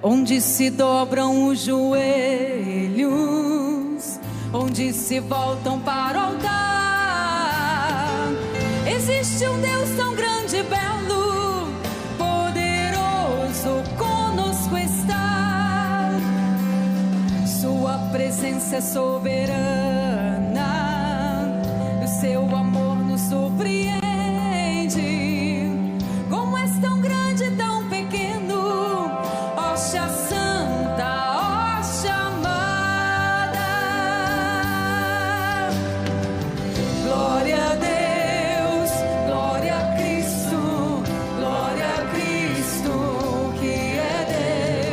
onde se dobram os joelhos, onde se voltam para o altar. Existe um Deus tão grande e belo, poderoso conosco está. Sua presença é soberana, o seu amor nos surpreende. Como és tão grande e tão pequeno, Rocha Santa, rocha amada. Glória a Deus, glória a Cristo, que é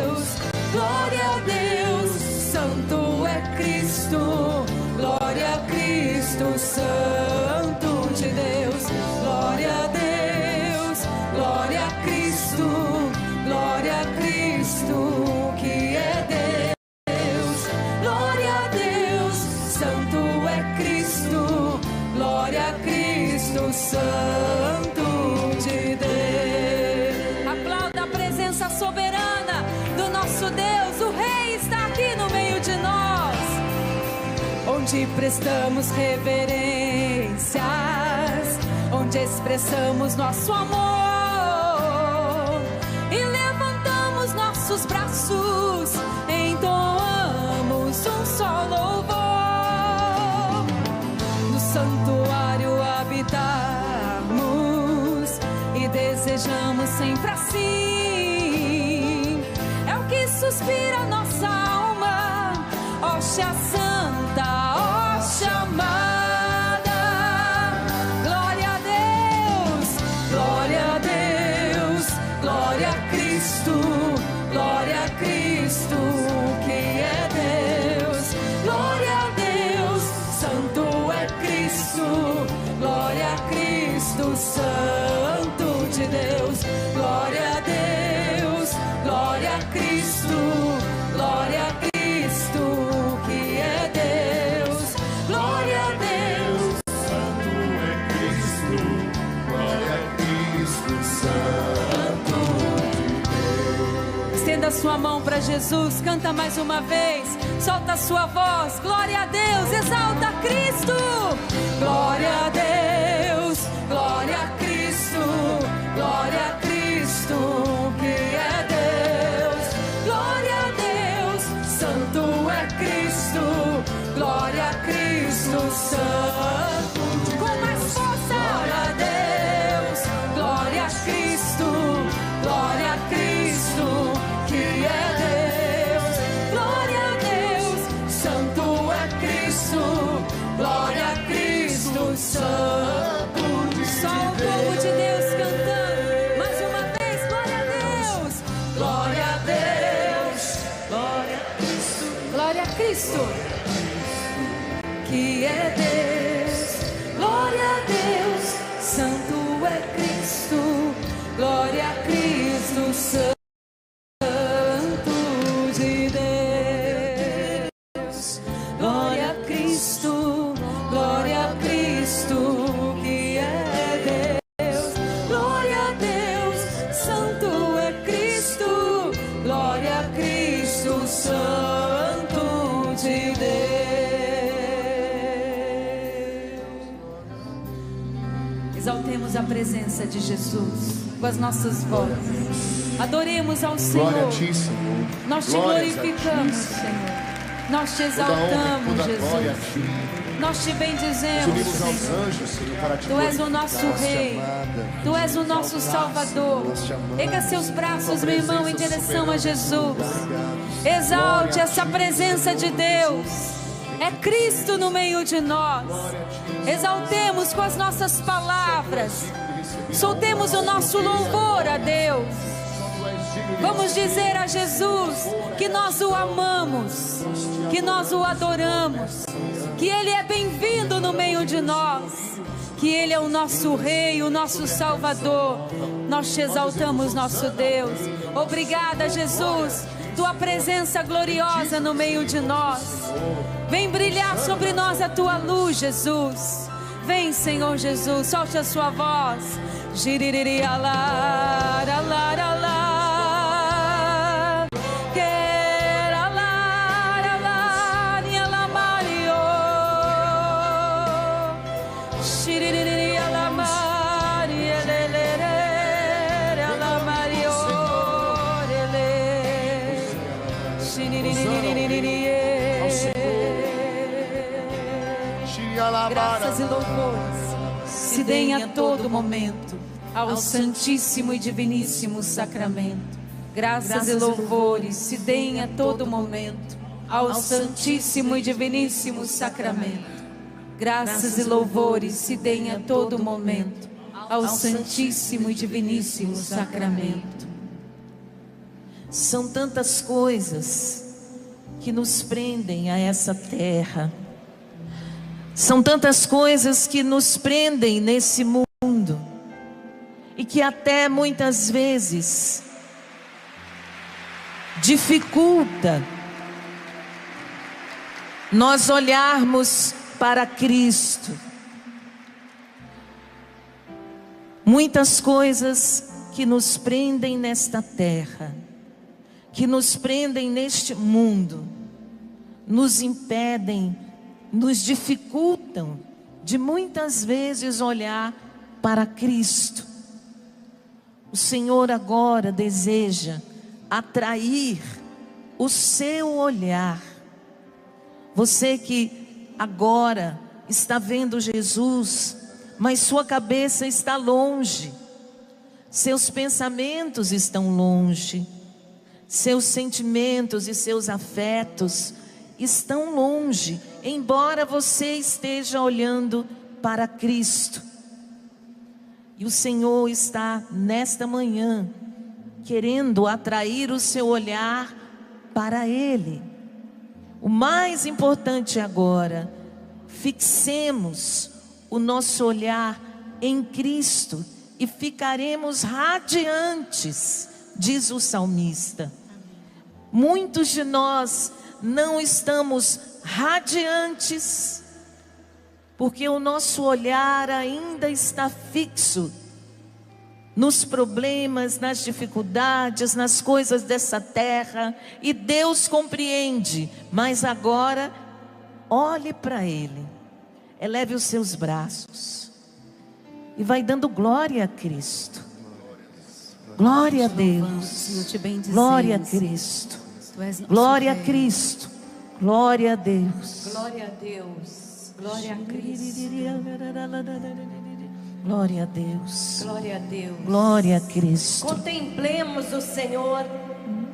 Deus. Glória a Deus, santo é Cristo. Glória a Cristo, santo de Deus. Glória a Deus, glória a Cristo. Glória a Cristo, que é Deus. Glória a Deus, santo é Cristo. Glória a Cristo, santo de Deus. Aplauda a presença soberana do nosso Deus. O Rei está aqui no meio de nós, onde prestamos reverências, onde expressamos nosso amor e levantamos nossos braços, entoamos um só louvor. No santuário habitamos e desejamos sempre assim. É o que suspira nossa alma, rocha santa, rocha amada. Glória a Deus, glória a Deus, glória a Cristo, que é Deus. Glória a Deus, santo é Cristo. Glória a Cristo, santo de Deus. Glória a Deus, glória a Cristo. Glória a Cristo, que é Deus. Glória a Deus, Santo é Cristo. Glória a Cristo, santo de Deus. estenda sua mão para Jesus, canta mais uma vez, solta a sua voz. Glória a Deus, exalta Cristo. Glória a Deus, glória a Cristo. Glória a Cristo, que é Deus. Glória a Deus, santo é Cristo. Glória a Cristo, santo. Com mais força. Glória a Deus, glória a Cristo. Glória a Cristo, que é Deus. Glória a Deus, santo é Cristo. Glória a Cristo, santo. Só o povo de Deus cantando mais uma vez. Glória a Deus, glória a Deus, glória a Cristo. Glória a Cristo, que é Deus. Glória a Deus, santo é Cristo. Glória a Cristo, santo de Deus. Glória a Cristo, glória a Cristo, que é Deus. Glória a Deus, santo é Cristo. Glória a Cristo, santo de Deus. Exaltemos a presença de Jesus com as nossas vozes. Adoremos ao Senhor. Glória a ti, Senhor. Nós te Glórias a ti, glorificamos, Senhor. Senhor. Nós te Toda honra e exaltamos, toda glória a Jesus. ti. Nós te Nós bendizemos, unimos aos Senhor. anjos, Senhor, para te Tu és o nosso glorificar, Rei, amada. Tu és o nosso Salvador. Nós te amamos. Erga seus braços, Tua meu irmão, em presença direção a soberana, Jesus. obrigado. Exalte Glória a essa ti, presença Senhor de Deus. É Cristo no meio de nós. Exaltemos com as nossas palavras. Soltemos o nosso louvor a Deus. Vamos dizer a Jesus que nós o amamos, que nós o adoramos, que Ele é bem-vindo no meio de nós, que Ele é o nosso Rei, o nosso Salvador. Nós te exaltamos, nosso Deus. Obrigada, Jesus, Tua presença gloriosa no meio de nós. Vem brilhar sobre nós a Tua luz, Jesus. Vem, Senhor Jesus, solte a sua voz. Giririri alar, alar, alar. ao Senhor. Graças e louvores se deem a todo momento ao Santíssimo e Diviníssimo Sacramento. Graças e louvores se deem a todo momento ao Santíssimo e Diviníssimo Sacramento. Graças e louvores se deem a todo momento ao Santíssimo e Diviníssimo Sacramento. São tantas coisas que nos prendem a essa terra. São tantas coisas que nos prendem nesse mundo. E que até muitas vezes dificulta nós olharmos para Cristo. Muitas coisas que nos prendem nesta terra, que nos prendem neste mundo, nos impedem, nos dificultam de muitas vezes olhar para Cristo. O Senhor agora deseja atrair o seu olhar. Você que agora está vendo Jesus, mas sua cabeça está longe, seus pensamentos estão longe, seus sentimentos e seus afetos estão longe, embora você esteja olhando para Cristo. E o Senhor está nesta manhã querendo atrair o seu olhar para Ele. O mais importante agora, fixemos o nosso olhar em Cristo e ficaremos radiantes, diz o salmista. Muitos de nós não estamos radiantes, porque o nosso olhar ainda está fixo nos problemas, nas dificuldades, nas coisas dessa terra, e Deus compreende, mas agora olhe para Ele, eleve os seus braços e vai dando glória a Cristo. Glória a Deus, glória a Cristo, glória a Cristo, glória a Deus, glória a Deus, glória a Cristo, glória a Deus, glória a Deus, glória a Cristo. Contemplemos o Senhor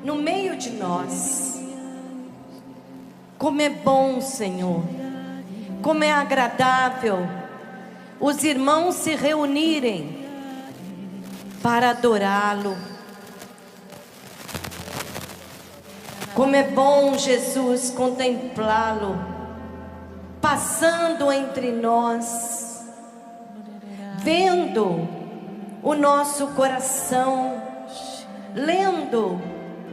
no meio de nós. Como é bom, Senhor, como é agradável os irmãos se reunirem para adorá-lo. Como é bom, Jesus, contemplá-lo passando entre nós, vendo o nosso coração, lendo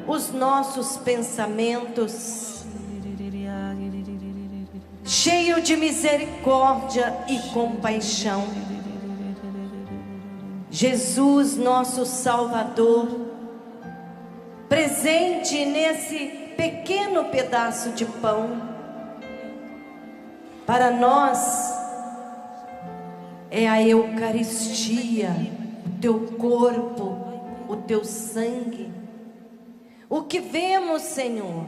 os nossos pensamentos, cheio de misericórdia e compaixão. Jesus, nosso Salvador, presente nesse pequeno pedaço de pão, para nós é a Eucaristia, o teu corpo, o teu sangue. O que vemos, Senhor,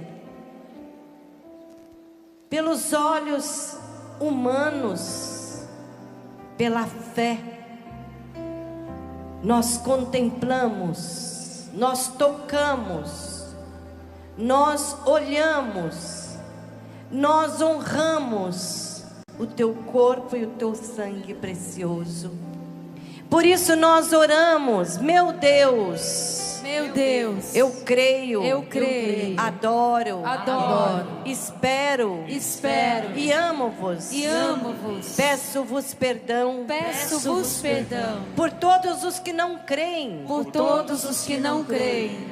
pelos olhos humanos, pela fé, nós contemplamos, nós tocamos, nós olhamos, nós honramos o teu corpo e o teu sangue precioso. Por isso nós oramos, meu Deus, eu creio, adoro, espero, e amo-vos, peço-vos perdão, por todos os que não creem,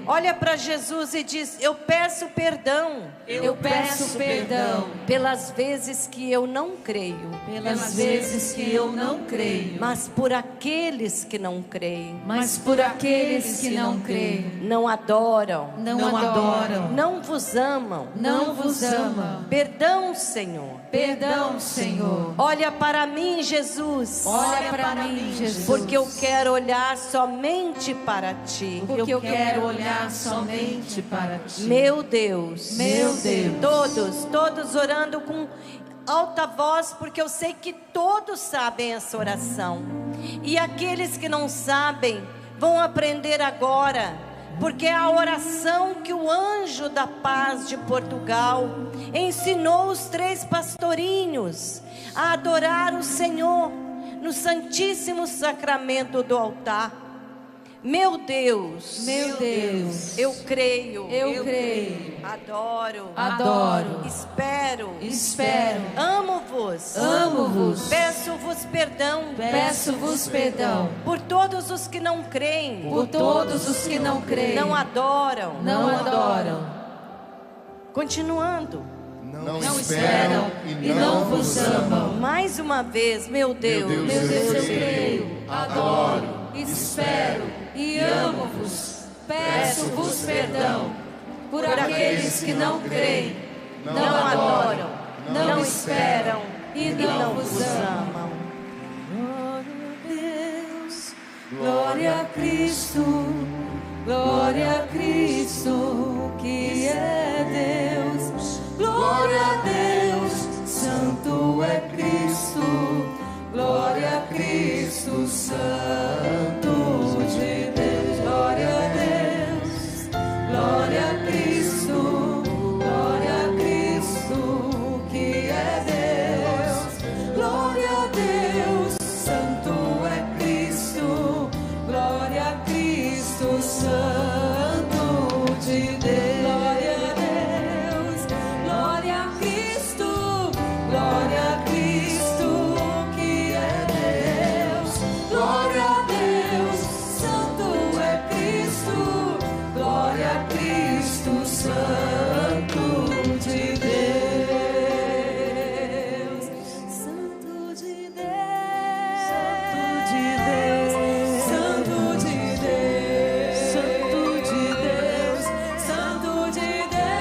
Olha para Jesus e diz: eu peço perdão, pelas vezes que eu não creio, mas por aqueles que não creem, creio. Não adoram. não adoram, Não vos amam. Não vos amam. Perdão, Senhor. Perdão, Senhor. Olha para mim, Jesus. Olha para mim, Jesus. Porque eu quero olhar somente para Ti. Porque eu quero olhar somente para Ti. Meu Deus. Meu Deus. Todos orando com alta voz, porque eu sei que todos sabem essa oração. E aqueles que não sabem, vão aprender agora, porque é a oração que o anjo da paz de Portugal ensinou os 3 pastorinhos a adorar o Senhor no Santíssimo Sacramento do altar. Meu Deus, Meu Deus. eu creio, Eu creio. adoro, Adoro. espero, Espero. amo-vos, Amo-vos. peço-vos perdão, Peço-vos perdão por todos os que não creem, por todos os que não creem. não adoram, Não adoram. continuando, Não Esperam e não vos amam. mais uma vez, meu Deus, Meu Meu Deus, eu creio, adoro, espero e amo-vos. Peço-vos perdão por aqueles que não creem, não adoram, não esperam e e não vos vos amam. amam. Glória a Cristo, glória a Cristo, que é Deus. Glória a Deus, santo é Cristo. Glória a Cristo, santo de Deus. Glória a Deus, glória a Cristo, glória a Cristo, que é Deus. Glória a Deus, santo é Cristo. Glória a Cristo, santo de Deus. Glória a Deus, glória a Cristo, glória a Cristo, que é Deus. Glória a Deus, santo é Cristo. Glória a Cristo, santo de Deus. Santo de Deus. Santo de Deus. Santo de Deus. Santo de Deus.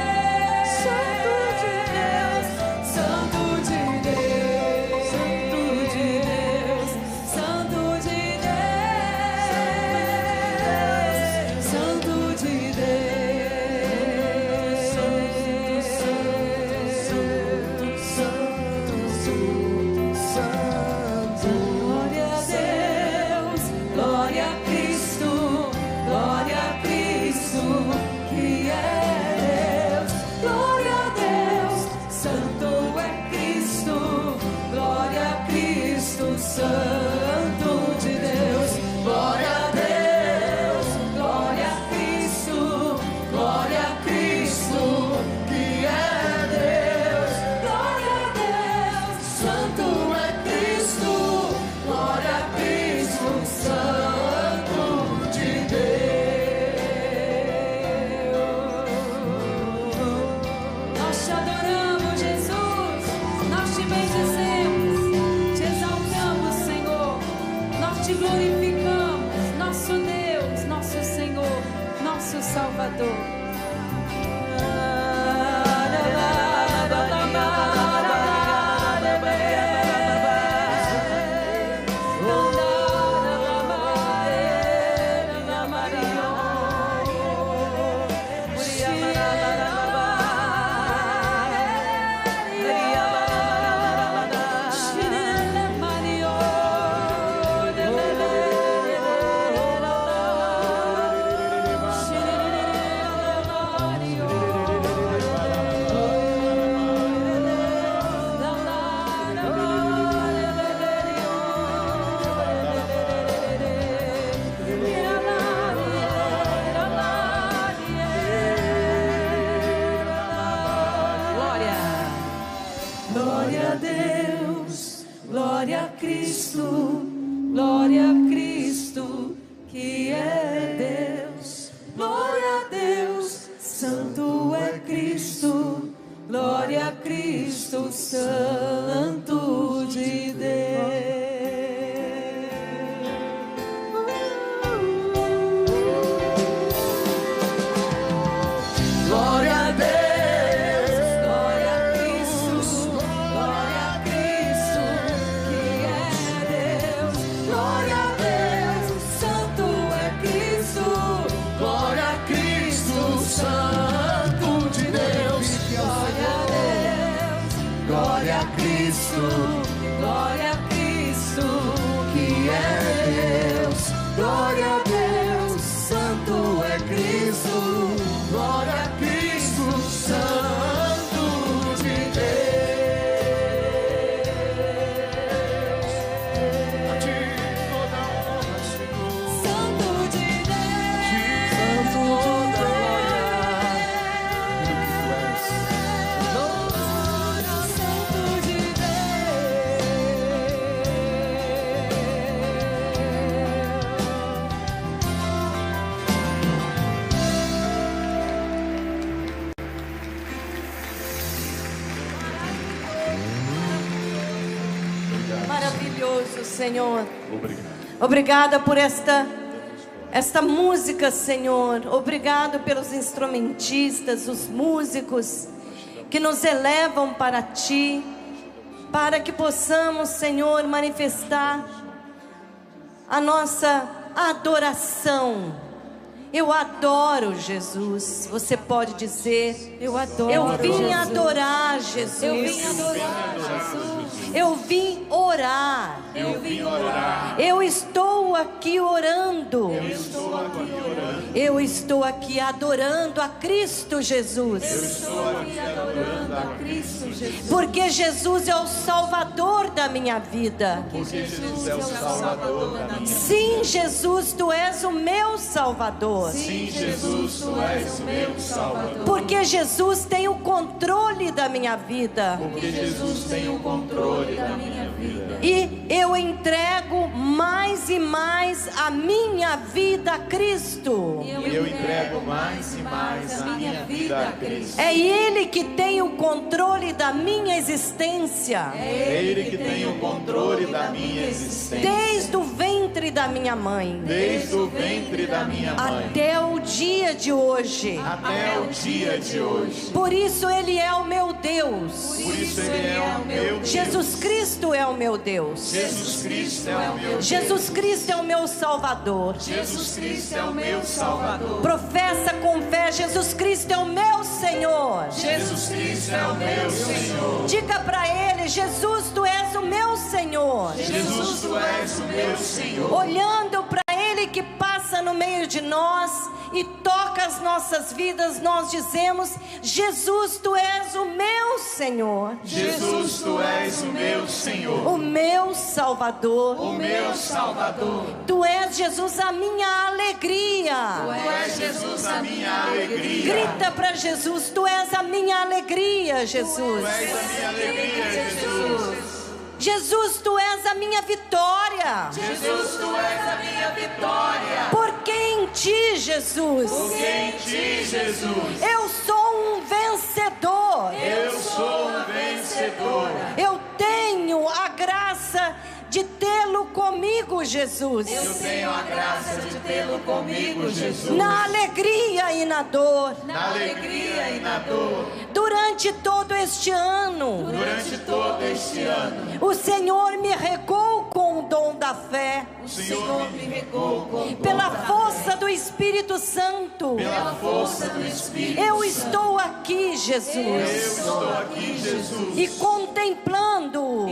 Santo de Deus. Santo de Deus. Santo de Deus. Santo de Glória a Deus, glória a Cristo, glória a Cristo, que é Deus. Glória a Deus, santo é Cristo. Glória a Cristo, santo de Deus. Glória a Deus, glória a Cristo, glória a Cristo, que é Deus. Glória a Deus, santo é Cristo. Glória a Cristo, santo de Deus. Nós te adoramos, Jesus. Nós te bendizemos, te exaltamos, Senhor. Nós te glorificamos, nosso Deus, nosso Senhor, nosso Salvador. Glória a Deus, glória a Cristo, glória a Cristo, que é Deus. Glória a Deus, santo é Cristo. Glória a Cristo, santo de Deus. a Cristo, glória a Cristo, que é Deus, glória a Deus, santo é Cristo, glória a Cristo, santo de Deus. A ti toda honra, Senhor. Santo de Deus, santo de Deus. Maravilhoso, Senhor. Obrigada por esta música, Senhor. Obrigado pelos instrumentistas, os músicos que nos elevam para Ti, para que possamos, Senhor, manifestar a nossa adoração. Eu adoro Jesus. Você pode dizer: eu adoro. Eu vim adorar Jesus. Eu vim adorar Jesus. Eu vim orar. Eu vim orar. Eu estou aqui orando. Eu estou aqui orando. Eu estou aqui adorando a Cristo Jesus. Eu estou aqui adorando a Cristo Jesus. Porque Jesus é o Salvador da minha vida. Porque Jesus é o Salvador da minha vida. Sim, Jesus, Tu és o meu Salvador. Sim, Jesus, Tu és o meu Salvador. Porque Jesus tem o controle da minha vida. Porque Jesus tem o controle da minha vida. E eu entrego mais e mais a minha vida a Cristo. Eu entrego mais e mais a minha vida a Cristo. É Ele que tem o controle da minha existência. É Ele que tem o controle da minha existência. Desde o ventre da minha mãe. Desde o ventre da minha mãe. Até o dia de hoje. Até o dia de hoje. Por isso Ele é o meu Deus. Por isso Ele é o meu Deus. Jesus Cristo é o meu Deus. Jesus Cristo é o meu Deus. Jesus Cristo é o meu Salvador. Jesus Cristo é o meu Salvador. Professa com fé: Jesus Cristo é o meu Senhor. Jesus Cristo é o meu Senhor. Diga para Ele: Jesus, Tu és o meu Senhor. Jesus, Tu és o meu Senhor. Olhando para Ele que passa no meio de nós e toca as nossas vidas, nós dizemos: Jesus, Tu és o meu Senhor. Jesus, Tu és o meu Senhor. O meu Salvador. O meu Salvador. Tu és, Jesus, a minha alegria. Tu és, Jesus, a minha alegria. Grita para Jesus: Tu és a minha alegria, Jesus. Tu és a minha alegria, Jesus. Jesus, Tu és a minha vitória. Jesus, Tu és a minha vitória. Porque em Ti, Jesus, Porque em Ti, Jesus, eu sou um vencedor. eu sou um vencedor. Eu tenho a graça de tê-lo comigo, Jesus. Eu tenho a graça de tê-lo comigo, Jesus. Na alegria e na dor. Na alegria e na dor. Durante todo este ano. Durante todo este ano. O Senhor me regou com o dom da fé. O Senhor me regou com o dom Pela da força fé. do Espírito Santo. Pela força do Espírito Eu Santo. estou aqui, Jesus. Eu estou aqui, Jesus. E contemplando.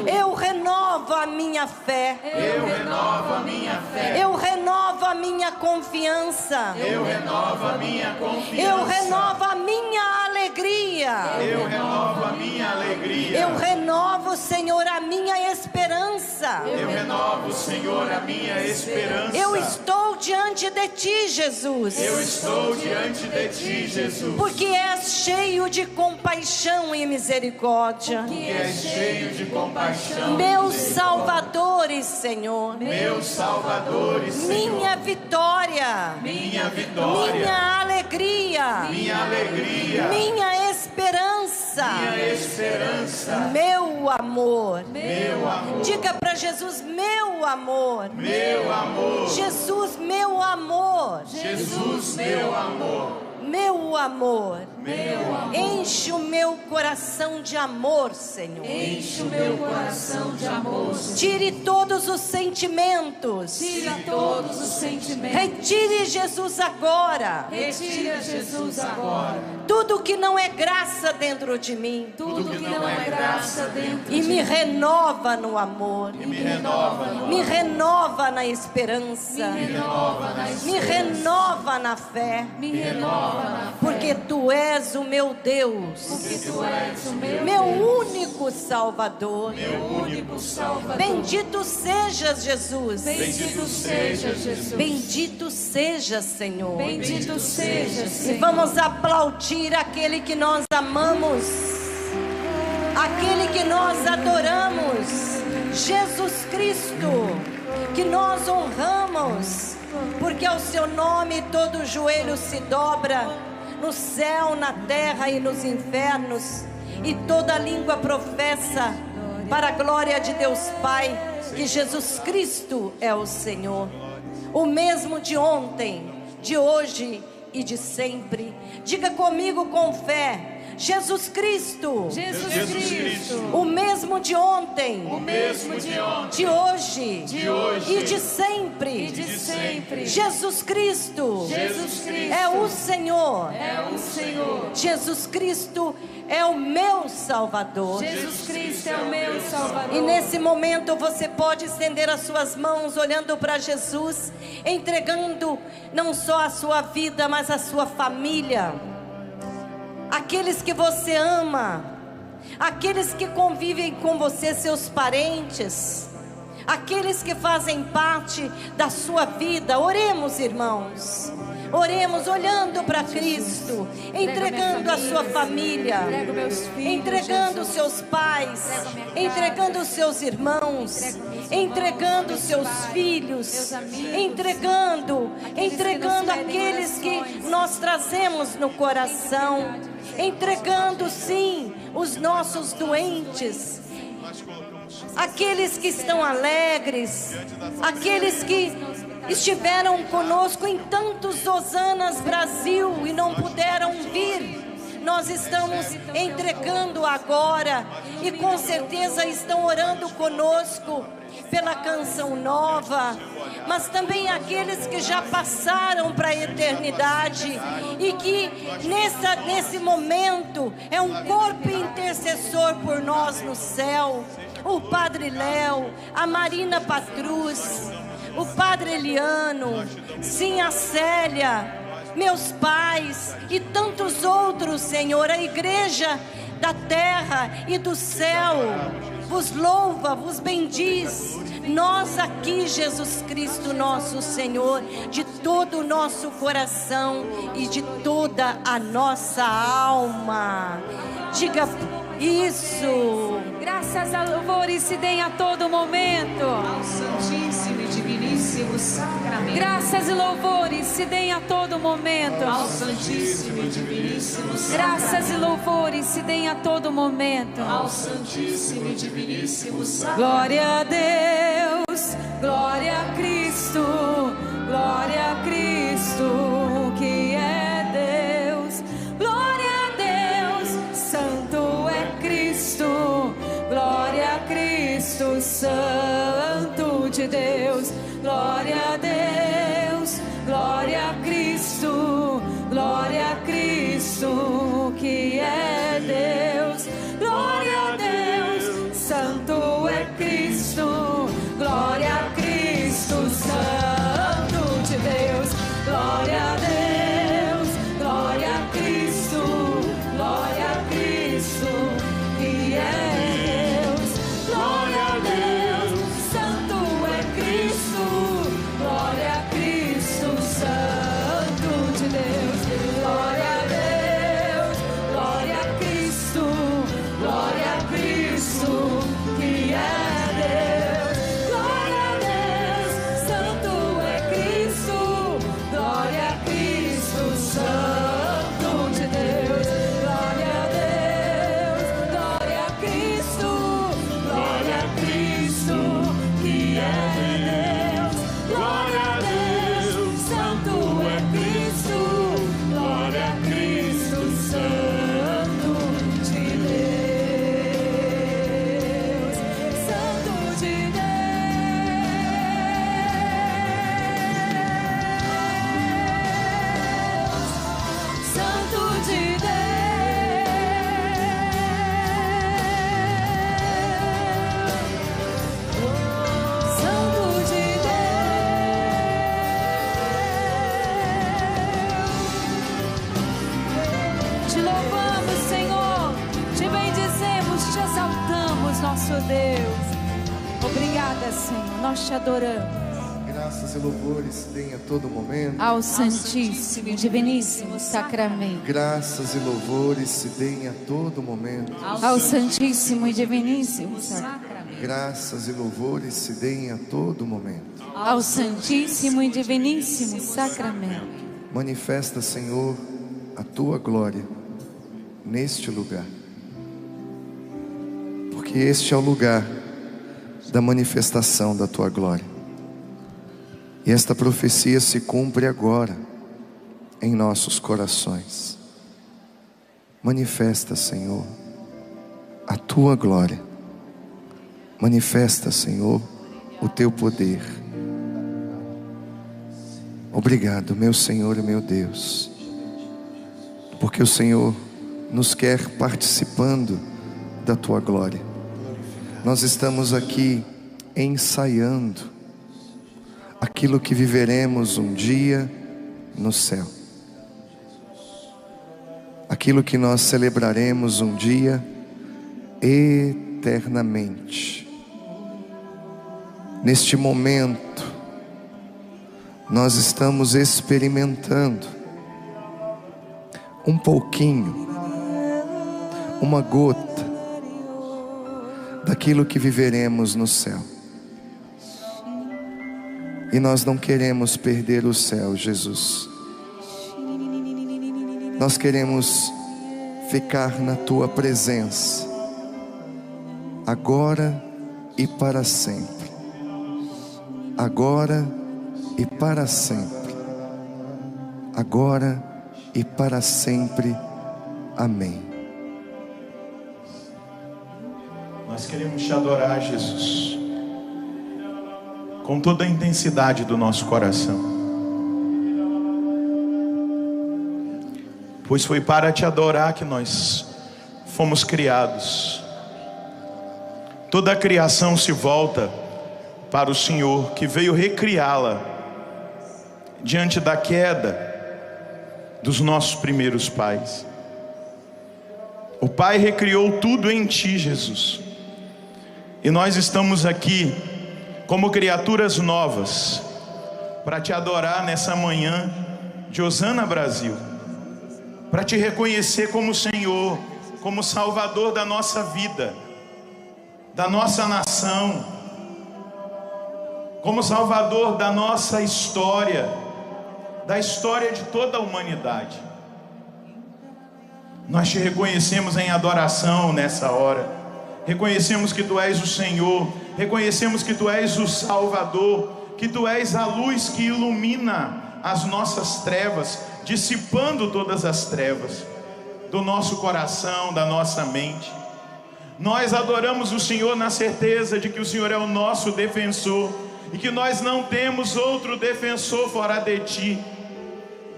Eu renovo a minha fé. Eu renovo a minha fé. Eu renovo a minha confiança. Eu renovo a minha confiança. Eu renovo a minha alegria. Eu renovo a minha alegria. Eu renovo, Senhor, a minha esperança. Eu renovo, Senhor, a minha esperança. Eu estou diante de Ti, Jesus. Eu estou diante de Ti, Jesus. Porque és cheio de compaixão e misericórdia. Que és cheio de compaixão. Meus salvadores, Senhor. Meus salvadores, Senhor. Minha vitória. Minha vitória. Minha alegria. Minha alegria. Minha esperança. Minha esperança. Meu amor. Meu amor. Diga para Jesus: meu amor. Meu amor. Jesus, meu amor. Jesus, meu amor. meu amor. Enche o meu coração de amor, Senhor. Enche o meu coração de amor. Tire todos os sentimentos. Tira todos os sentimentos. Retire, Jesus, agora. Retira, Jesus, agora. Tudo que não é graça dentro de mim. Tudo que não é graça dentro E de me mim. renova no amor. Me renova no Me renova na esperança. Me renova na Me renova na fé. Me renova na fé. Porque Tu és o meu Deus. Porque Tu és o Meu único Salvador. único Salvador. Bendito sejas, Jesus. Bendito seja, Jesus. Bendito seja, Senhor. Bendito seja, E Senhor. vamos aplaudir aquele que nós amamos, aquele que nós adoramos, Jesus Cristo, que nós honramos, porque ao seu nome todo joelho se dobra, no céu, na terra e nos infernos, e toda língua professa, para a glória de Deus Pai, que Jesus Cristo é o Senhor, o mesmo de ontem, de hoje e de sempre. Diga comigo com fé: Jesus Cristo, Jesus Cristo. o mesmo de ontem, O mesmo de ontem. de hoje, hoje e de sempre. E de sempre. Jesus Cristo, Jesus Cristo. é o Senhor. É o Senhor. Jesus Cristo é o meu Salvador. Jesus Cristo é o meu Salvador. E nesse momento você pode estender as suas mãos olhando para Jesus, entregando não só a sua vida, mas a sua família, aqueles que você ama, aqueles que convivem com você, seus parentes, aqueles que fazem parte da sua vida. Oremos, irmãos. Oremos olhando para Cristo, entregando a sua família, Entrego meus filhos, entregando os Jesus. seus pais, entregando os seus irmãos, entregando os seus filhos, entregando aqueles que nós trazemos no coração, entregando sim os nossos doentes, aqueles que estão alegres, aqueles que estiveram conosco em tantos Hosanas Brasil e não puderam vir. Nós estamos entregando agora e com certeza estão orando conosco pela canção nova, mas também aqueles que já passaram para a eternidade e que nesse momento é um corpo intercessor por nós no céu. O Padre Léo, a Marina Patrus, o Padre Eliano, sim, a Célia, meus pais e tantos outros, Senhor. A igreja da terra e do céu vos louva, vos bendiz. Nós aqui, Jesus Cristo, nosso Senhor, de todo o nosso coração e de toda a nossa alma. Diga isso. Graças a louvores se deem a todo momento. Ao Santíssimo e Diviníssimo Sacramento. Graças e louvores se deem a todo momento. Ao Santíssimo e Diviníssimo Sacramento. Graças e louvores se deem a todo momento. Ao Santíssimo e Diviníssimo Sacramento. Glória a Deus, glória a Cristo, glória a Cristo, que é Deus. Glória a Deus, Santo é Cristo. Glória a Cristo, Santo de Deus. Glória a Deus, glória a Cristo, glória a Cristo, que é Deus. Glória a Deus, Santo é Cristo. Glória a Cristo, Santo de Deus. Glória a Deus, glória a Cristo, glória a Cristo, que é Deus. Glória a Deus, Santo é Cristo. Glória Te louvamos, Senhor. Te bendizemos, te exaltamos, nosso Deus. Obrigada, Senhor. Nós te adoramos. Graças e louvores se deem a todo momento. Ao Santíssimo e Diviníssimo Sacramento. Graças e louvores se deem a todo momento. Ao Santíssimo e Diviníssimo Sacramento. Graças e louvores se deem a todo momento. Ao Santíssimo e Diviníssimo Sacramento. Manifesta, Senhor, a tua glória neste lugar. Porque este é o lugar da manifestação da tua glória. E esta profecia se cumpre agora em nossos corações. Manifesta, Senhor, a tua glória. Manifesta, Senhor, o teu poder. Obrigado, meu Senhor e meu Deus, porque o Senhor nos quer participando da tua glória. Nós estamos aqui ensaiando aquilo que viveremos um dia no céu, aquilo que nós celebraremos um dia eternamente. Neste momento, nós estamos experimentando um pouquinho, uma gota daquilo que viveremos no céu. E nós não queremos perder o céu, Jesus. Nós queremos ficar na tua presença, agora e para sempre. Agora e para sempre. Agora e para sempre. Amém. Nós queremos te adorar, Jesus, com toda a intensidade do nosso coração, pois foi para te adorar que nós fomos criados. Toda a criação se volta para o Senhor, que veio recriá-la diante da queda dos nossos primeiros pais. O Pai recriou tudo em ti, Jesus, e nós estamos aqui como criaturas novas, para te adorar nessa manhã de Hosana Brasil, para te reconhecer como Senhor, como Salvador da nossa vida, da nossa nação, como Salvador da nossa história, da história de toda a humanidade. Nós te reconhecemos em adoração nessa hora. Reconhecemos que Tu és o Senhor, reconhecemos que Tu és o Salvador, que Tu és a luz que ilumina as nossas trevas, dissipando todas as trevas do nosso coração, da nossa mente. Nós adoramos o Senhor na certeza de que o Senhor é o nosso defensor, e que nós não temos outro defensor fora de Ti,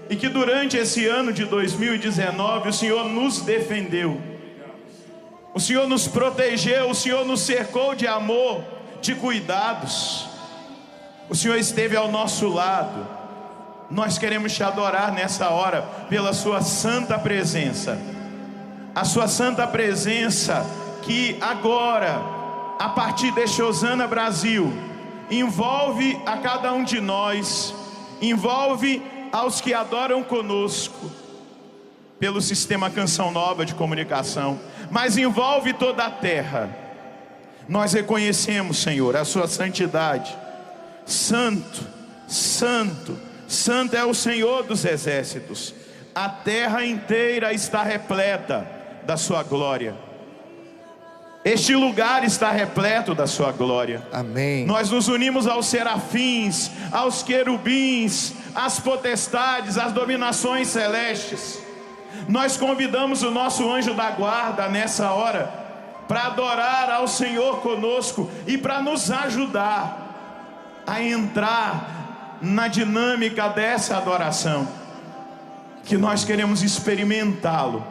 e que durante esse ano de 2019 o Senhor nos defendeu, o Senhor nos protegeu, o Senhor nos cercou de amor, de cuidados, o Senhor esteve ao nosso lado. Nós queremos te adorar nessa hora pela sua santa presença, a sua santa presença que agora, a partir deste Hosana Brasil, envolve a cada um de nós, envolve aos que adoram conosco pelo sistema Canção Nova de comunicação, mas envolve toda a terra. Nós reconhecemos, Senhor, a sua santidade. Santo, santo, santo é o Senhor dos exércitos. A terra inteira está repleta da sua glória. Este lugar está repleto da sua glória. Amém. Nós nos unimos aos serafins, aos querubins, às potestades, às dominações celestes. Nós convidamos o nosso anjo da guarda nessa hora para adorar ao Senhor conosco e para nos ajudar a entrar na dinâmica dessa adoração, que nós queremos experimentá-lo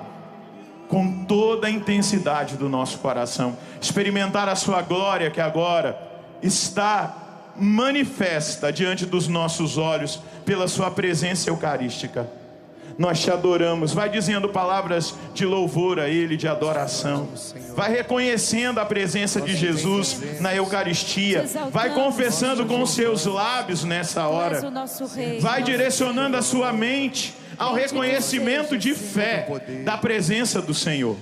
com toda a intensidade do nosso coração, experimentar a sua glória que agora está manifesta diante dos nossos olhos pela sua presença eucarística. nós te adoramos. Vai dizendo palavras de louvor a Ele, de adoração. Vai reconhecendo a presença de Jesus na Eucaristia. Vai confessando com os seus lábios nessa hora. Vai direcionando a sua mente ao reconhecimento de fé da presença do Senhor.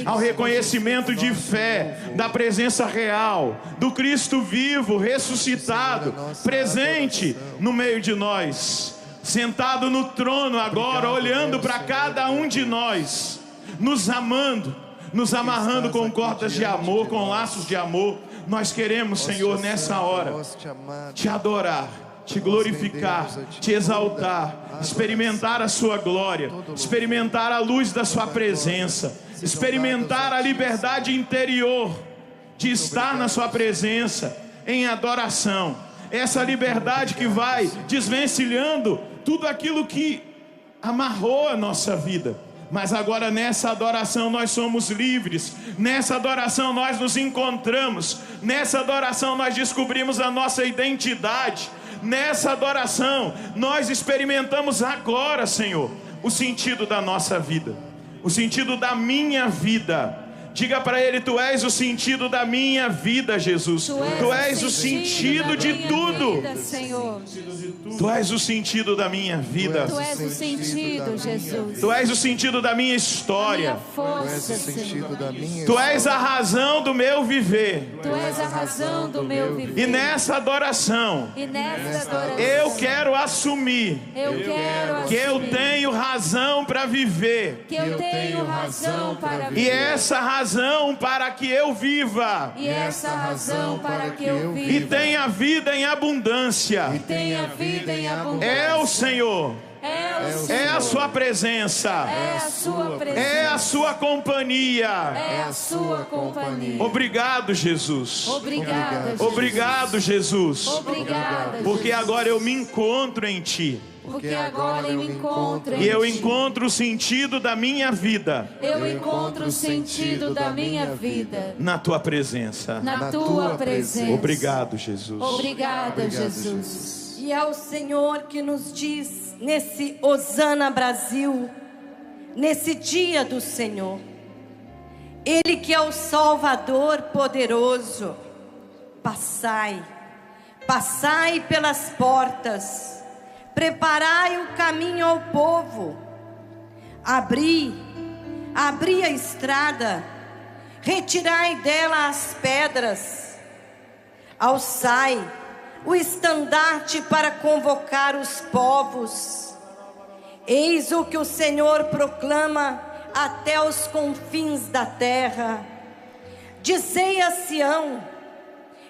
Ao reconhecimento de fé da presença real do Cristo vivo, ressuscitado, presente no meio de nós, sentado no trono agora, olhando para cada um de nós, nos amando, nos amarrando com cordas de amor, com laços de amor. Nós queremos, Senhor, nessa hora te adorar, te glorificar, te exaltar, experimentar a sua glória, experimentar a luz da sua presença, experimentar a liberdade interior de estar na sua presença em adoração. Essa liberdade que vai desvencilhando tudo aquilo que amarrou a nossa vida. Mas agora nessa adoração nós somos livres. Nessa adoração nós nos encontramos. Nessa adoração nós descobrimos a nossa identidade. Nessa adoração nós experimentamos agora, Senhor, o sentido da nossa vida, o sentido da minha vida. Diga para Ele: Tu és o sentido da minha vida, Jesus. Tu és o sentido de tudo. Tu és o sentido da minha vida. Tu és o sentido, Jesus. Tu és o sentido da minha história. Força, Tu és a razão do meu viver. Tu és a razão do meu viver. E nessa adoração, eu quero assumir que eu tenho razão para viver. Que eu tenho razão para viver. E essa razão para que eu viva. E essa razão para que eu viva. E tenha vida em abundância. E tenha vida em abundância. É o Senhor. É a sua presença. É a sua presença. É a sua companhia. É a sua companhia. Obrigado, Jesus. Obrigada, Jesus. Obrigado, Jesus. Obrigada, Porque Jesus. agora eu me encontro em Ti. Porque agora eu encontro em E eu Ti. encontro o sentido da minha vida. Eu encontro o sentido da minha vida Na Tua presença. na Tua presença. Obrigado, Jesus. Obrigada, Jesus. E é o Senhor que nos diz nesse Hosana Brasil, nesse dia do Senhor, Ele que é o Salvador poderoso: passai, passai pelas portas, preparai o caminho ao povo, abri a estrada, retirai dela as pedras, alçai o estandarte para convocar os povos. Eis o que o Senhor proclama até os confins da terra. Dizei a Sião: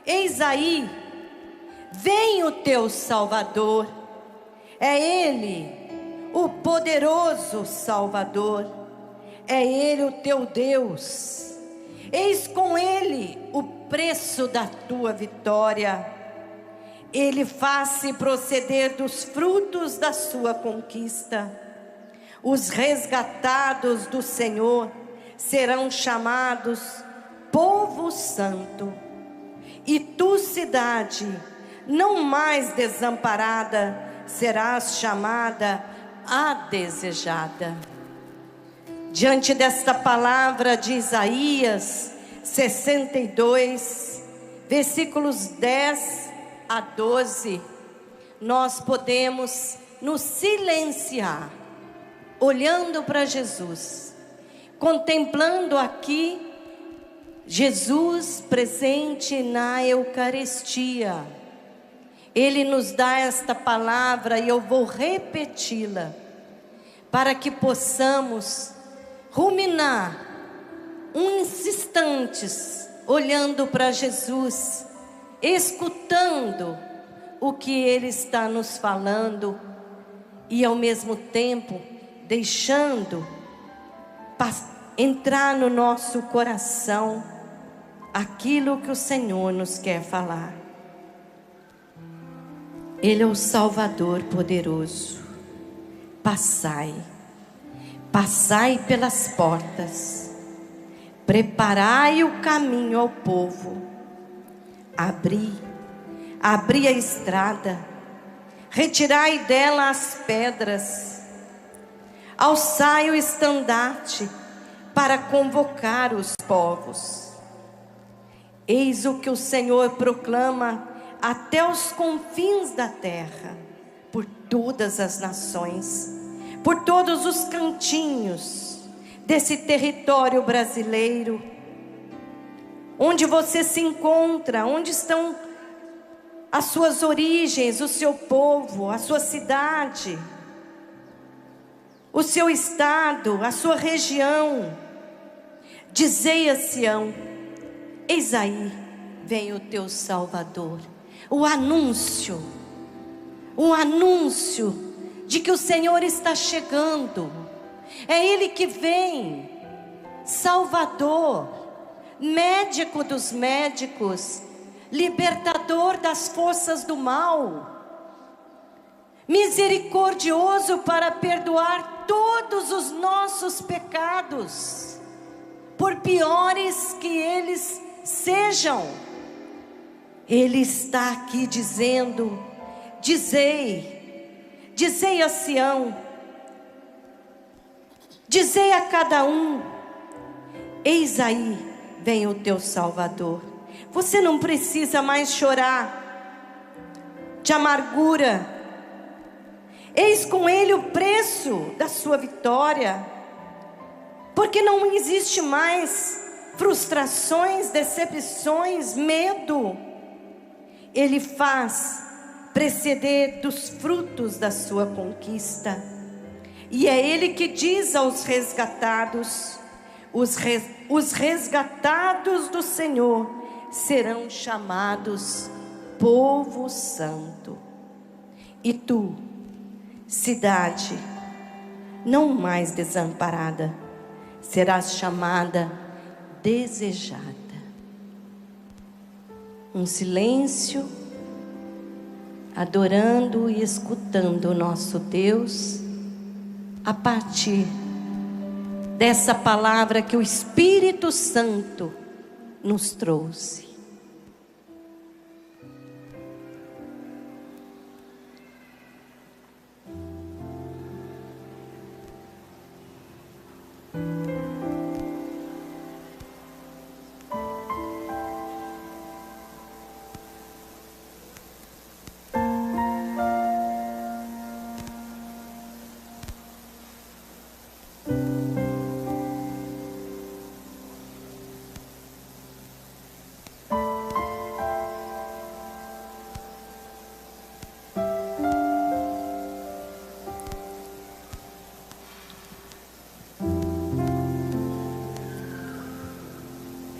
eis aí, vem o teu Salvador. É Ele, o poderoso Salvador. É Ele o teu Deus. Eis com Ele o preço da tua vitória. Ele faz-se proceder dos frutos da sua conquista. Os resgatados do Senhor serão chamados povo santo. E tu, cidade, não mais desamparada, serás chamada a desejada. Diante desta palavra de Isaías 62, versículos 10 a 12, nós podemos nos silenciar, olhando para Jesus, contemplando aqui Jesus presente na Eucaristia. Ele nos dá esta palavra e eu vou repeti-la, para que possamos ruminar uns instantes, olhando para Jesus, escutando o que Ele está nos falando e ao mesmo tempo deixando entrar no nosso coração aquilo que o Senhor nos quer falar. Ele é o Salvador poderoso. Passai, passai pelas portas, preparai o caminho ao povo, abri a estrada, retirai dela as pedras, alçai o estandarte para convocar os povos. Eis o que o Senhor proclama até os confins da terra, por todas as nações, por todos os cantinhos desse território brasileiro, onde você se encontra, onde estão as suas origens, o seu povo, a sua cidade, o seu estado, a sua região. Dizei a Sião: eis aí vem o teu Salvador. O anúncio de que o Senhor está chegando. É Ele que vem, Salvador, médico dos médicos, libertador das forças do mal, misericordioso para perdoar todos os nossos pecados, por piores que eles sejam. Ele está aqui dizendo: dizei a Sião, dizei a cada um: eis aí vem o teu Salvador. Você não precisa mais chorar de amargura. Eis com Ele o preço da sua vitória, porque não existe mais frustrações, decepções, medo. Ele faz preceder dos frutos da sua conquista, e é Ele que diz aos resgatados: os resgatados do Senhor serão chamados povo santo. E tu, cidade não mais desamparada, serás chamada desejada. Um silêncio, adorando e escutando o nosso Deus, a partir dessa palavra que o Espírito Santo nos trouxe.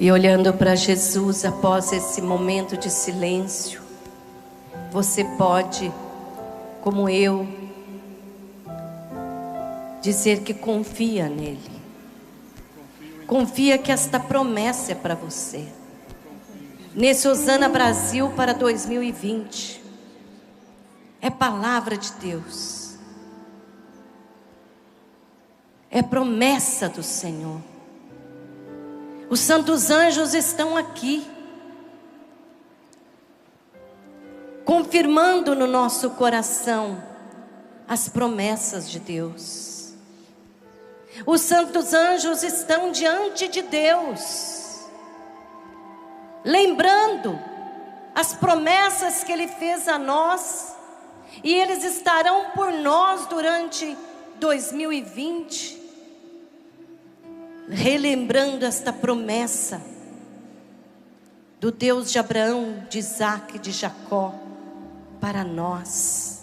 E olhando para Jesus após esse momento de silêncio, você pode, como eu, dizer que confia nele. Confia que esta promessa é para você. Nesse Hosana Brasil para 2020, é palavra de Deus, é promessa do Senhor. Os santos anjos estão aqui, confirmando no nosso coração as promessas de Deus. Os santos anjos estão diante de Deus, lembrando as promessas que Ele fez a nós, e eles estarão por nós durante 2020. Relembrando esta promessa do Deus de Abraão, de Isaac e de Jacó para nós.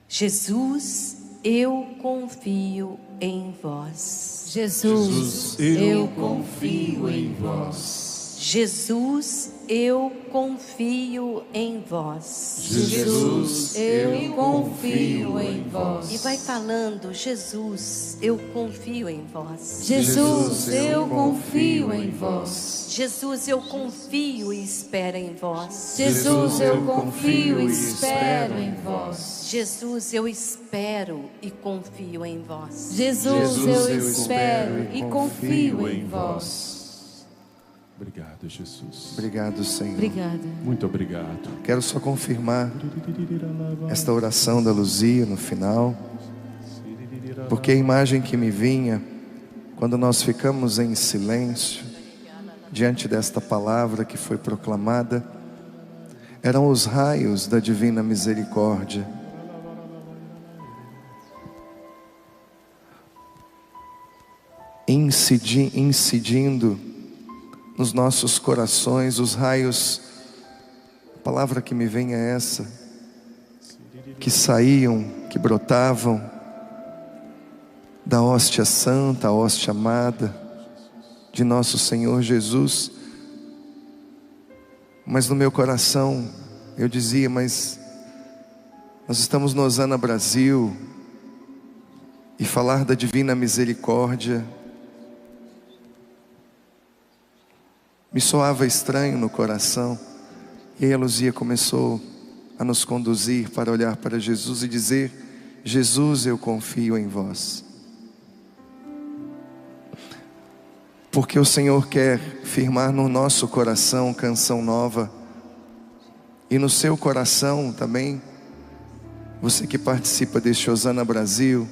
Jesus, eu confio em vós. Jesus, eu confio em vós. Jesus, eu confio em vós. Jesus, eu confio em vós. E vai falando: Jesus, eu confio em vós. Jesus, eu confio em vós. Jesus, eu confio e espero em vós. Jesus, eu confio e espero em vós. Jesus, eu espero e confio em vós. Jesus, eu espero e confio em vós. Obrigado, Jesus. Obrigado, Senhor. Obrigada. Muito obrigado. Quero só confirmar esta oração da Luzia no final. Porque a imagem que me vinha, quando nós ficamos em silêncio, diante desta palavra que foi proclamada, eram os raios da divina misericórdia. Incidindo nos nossos corações, os raios, a palavra que me vem é essa, que saíam, que brotavam da hóstia santa, a hóstia amada de nosso Senhor Jesus. Mas no meu coração eu dizia, mas nós estamos no Hosana Brasil, e falar da divina misericórdia me soava estranho no coração. E aí a Luzia começou a nos conduzir para olhar para Jesus e dizer: Jesus, eu confio em vós. Porque o Senhor quer firmar no nosso coração canção nova. E no seu coração também, você que participa deste Hosana Brasil,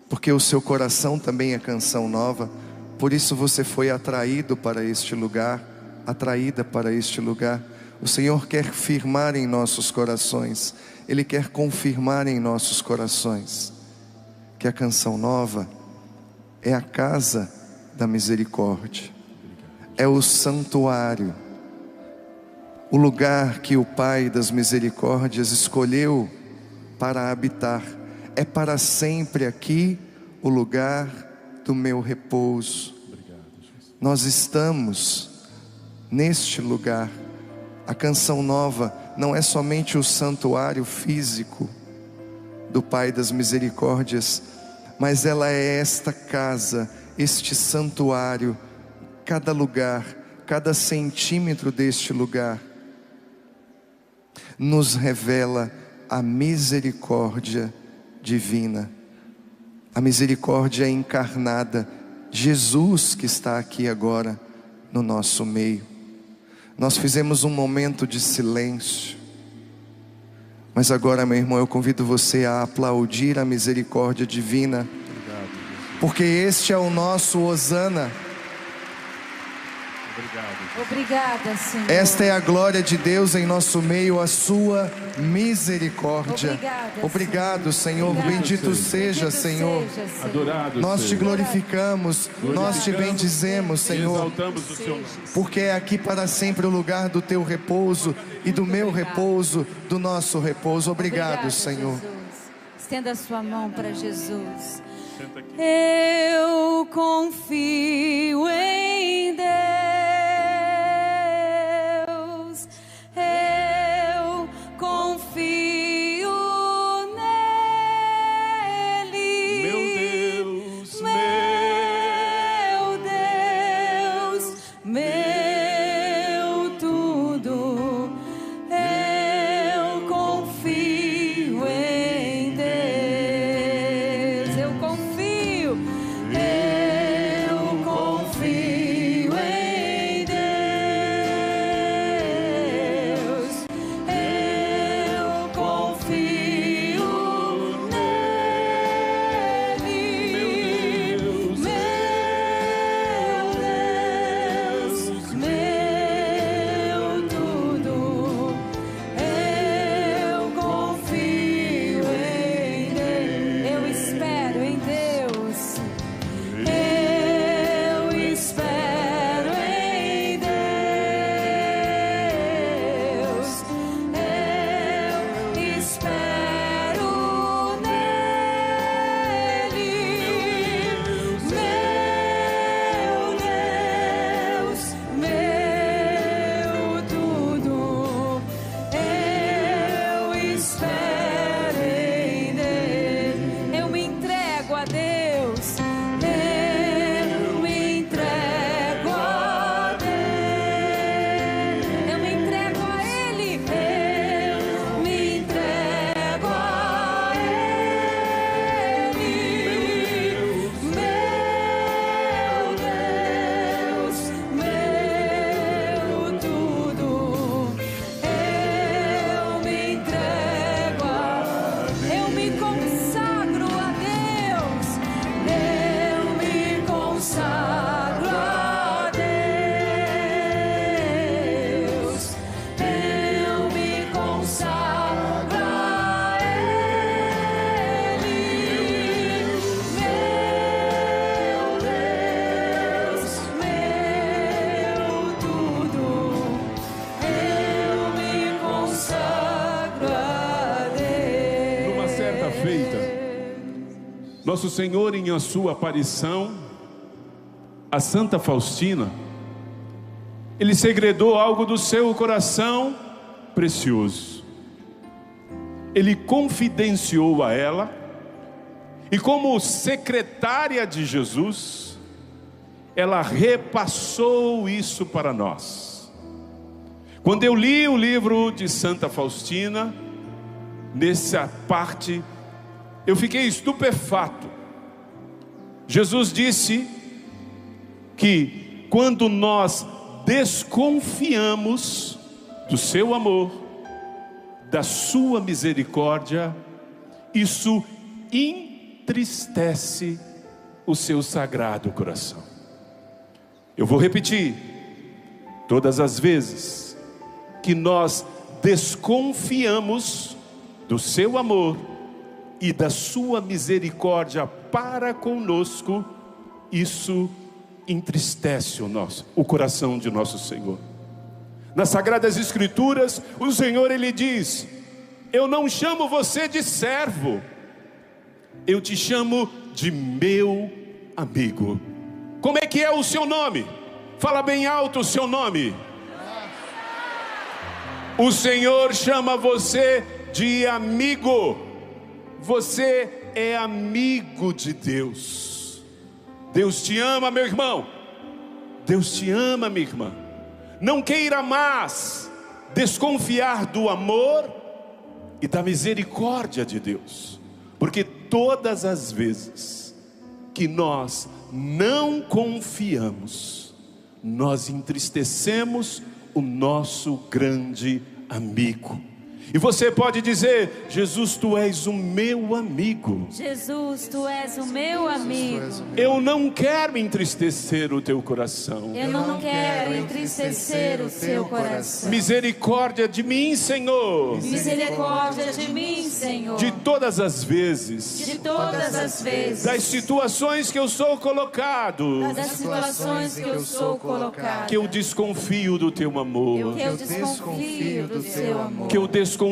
porque o seu coração também é canção nova. Por isso você foi atraído para este lugar, atraída para este lugar. O Senhor quer firmar em nossos corações, Ele quer confirmar em nossos corações que a canção nova é a casa da misericórdia, é o santuário, o lugar que o Pai das misericórdias escolheu para habitar. É para sempre aqui o lugar do meu repouso. Nós estamos neste lugar. A canção nova não é somente o santuário físico do Pai das misericórdias, mas ela é esta casa, este santuário. Cada lugar, cada centímetro deste lugar nos revela a misericórdia divina, a misericórdia encarnada, Jesus que está aqui agora no nosso meio. Nós fizemos um momento de silêncio, mas agora, meu irmão, eu convido você a aplaudir a misericórdia divina, porque este é o nosso Hosana. Obrigada, Senhor. Esta é a glória de Deus em nosso meio, a sua misericórdia. Obrigado, Senhor. Obrigado. Bendito seja, Senhor. Adorado Nós te seja. glorificamos, nós te bendizemos, Senhor, Exaltamos o seu nome. porque é aqui para sempre o lugar do teu repouso e do meu repouso, do nosso repouso. Obrigado, Senhor. Jesus. Estenda a sua mão para Jesus. Senta aqui. Eu confio em Deus. Eu confio nele. Meu Deus, meu tudo. Eu confio em Deus. Eu confio. Eu confio. Nosso Senhor, em a sua aparição a Santa Faustina, Ele segredou algo do seu coração precioso. Ele confidenciou a ela, e como secretária de Jesus, ela repassou isso para nós. Quando eu li o livro de Santa Faustina, nessa parte, eu fiquei estupefato. Jesus disse que quando nós desconfiamos do seu amor, da sua misericórdia, isso entristece o seu sagrado coração. Eu vou repetir: todas as vezes que nós desconfiamos do seu amor e da sua misericórdia para conosco, isso entristece o coração de nosso Senhor. Nas Sagradas Escrituras, o Senhor, Ele diz: eu não chamo você de servo, eu te chamo de meu amigo. Como é que é o seu nome? Fala bem alto o seu nome. O Senhor chama você de amigo. Você é amigo de Deus. Deus te ama, meu irmão. Deus te ama, minha irmã. Não queira mais desconfiar do amor e da misericórdia de Deus, porque todas as vezes que nós não confiamos, nós entristecemos o nosso grande amigo. E você pode dizer: Jesus, tu és o meu amigo. Jesus, tu és o meu amigo. Eu não quero entristecer o teu coração. Eu não quero entristecer o teu coração. Misericórdia de mim, Senhor. Misericórdia de mim, Senhor. De todas as vezes. De todas as vezes. Das situações que eu sou colocado. Das situações que eu sou colocado. Que eu desconfio do teu amor. Que eu desconfio do teu amor. Que eu desconfio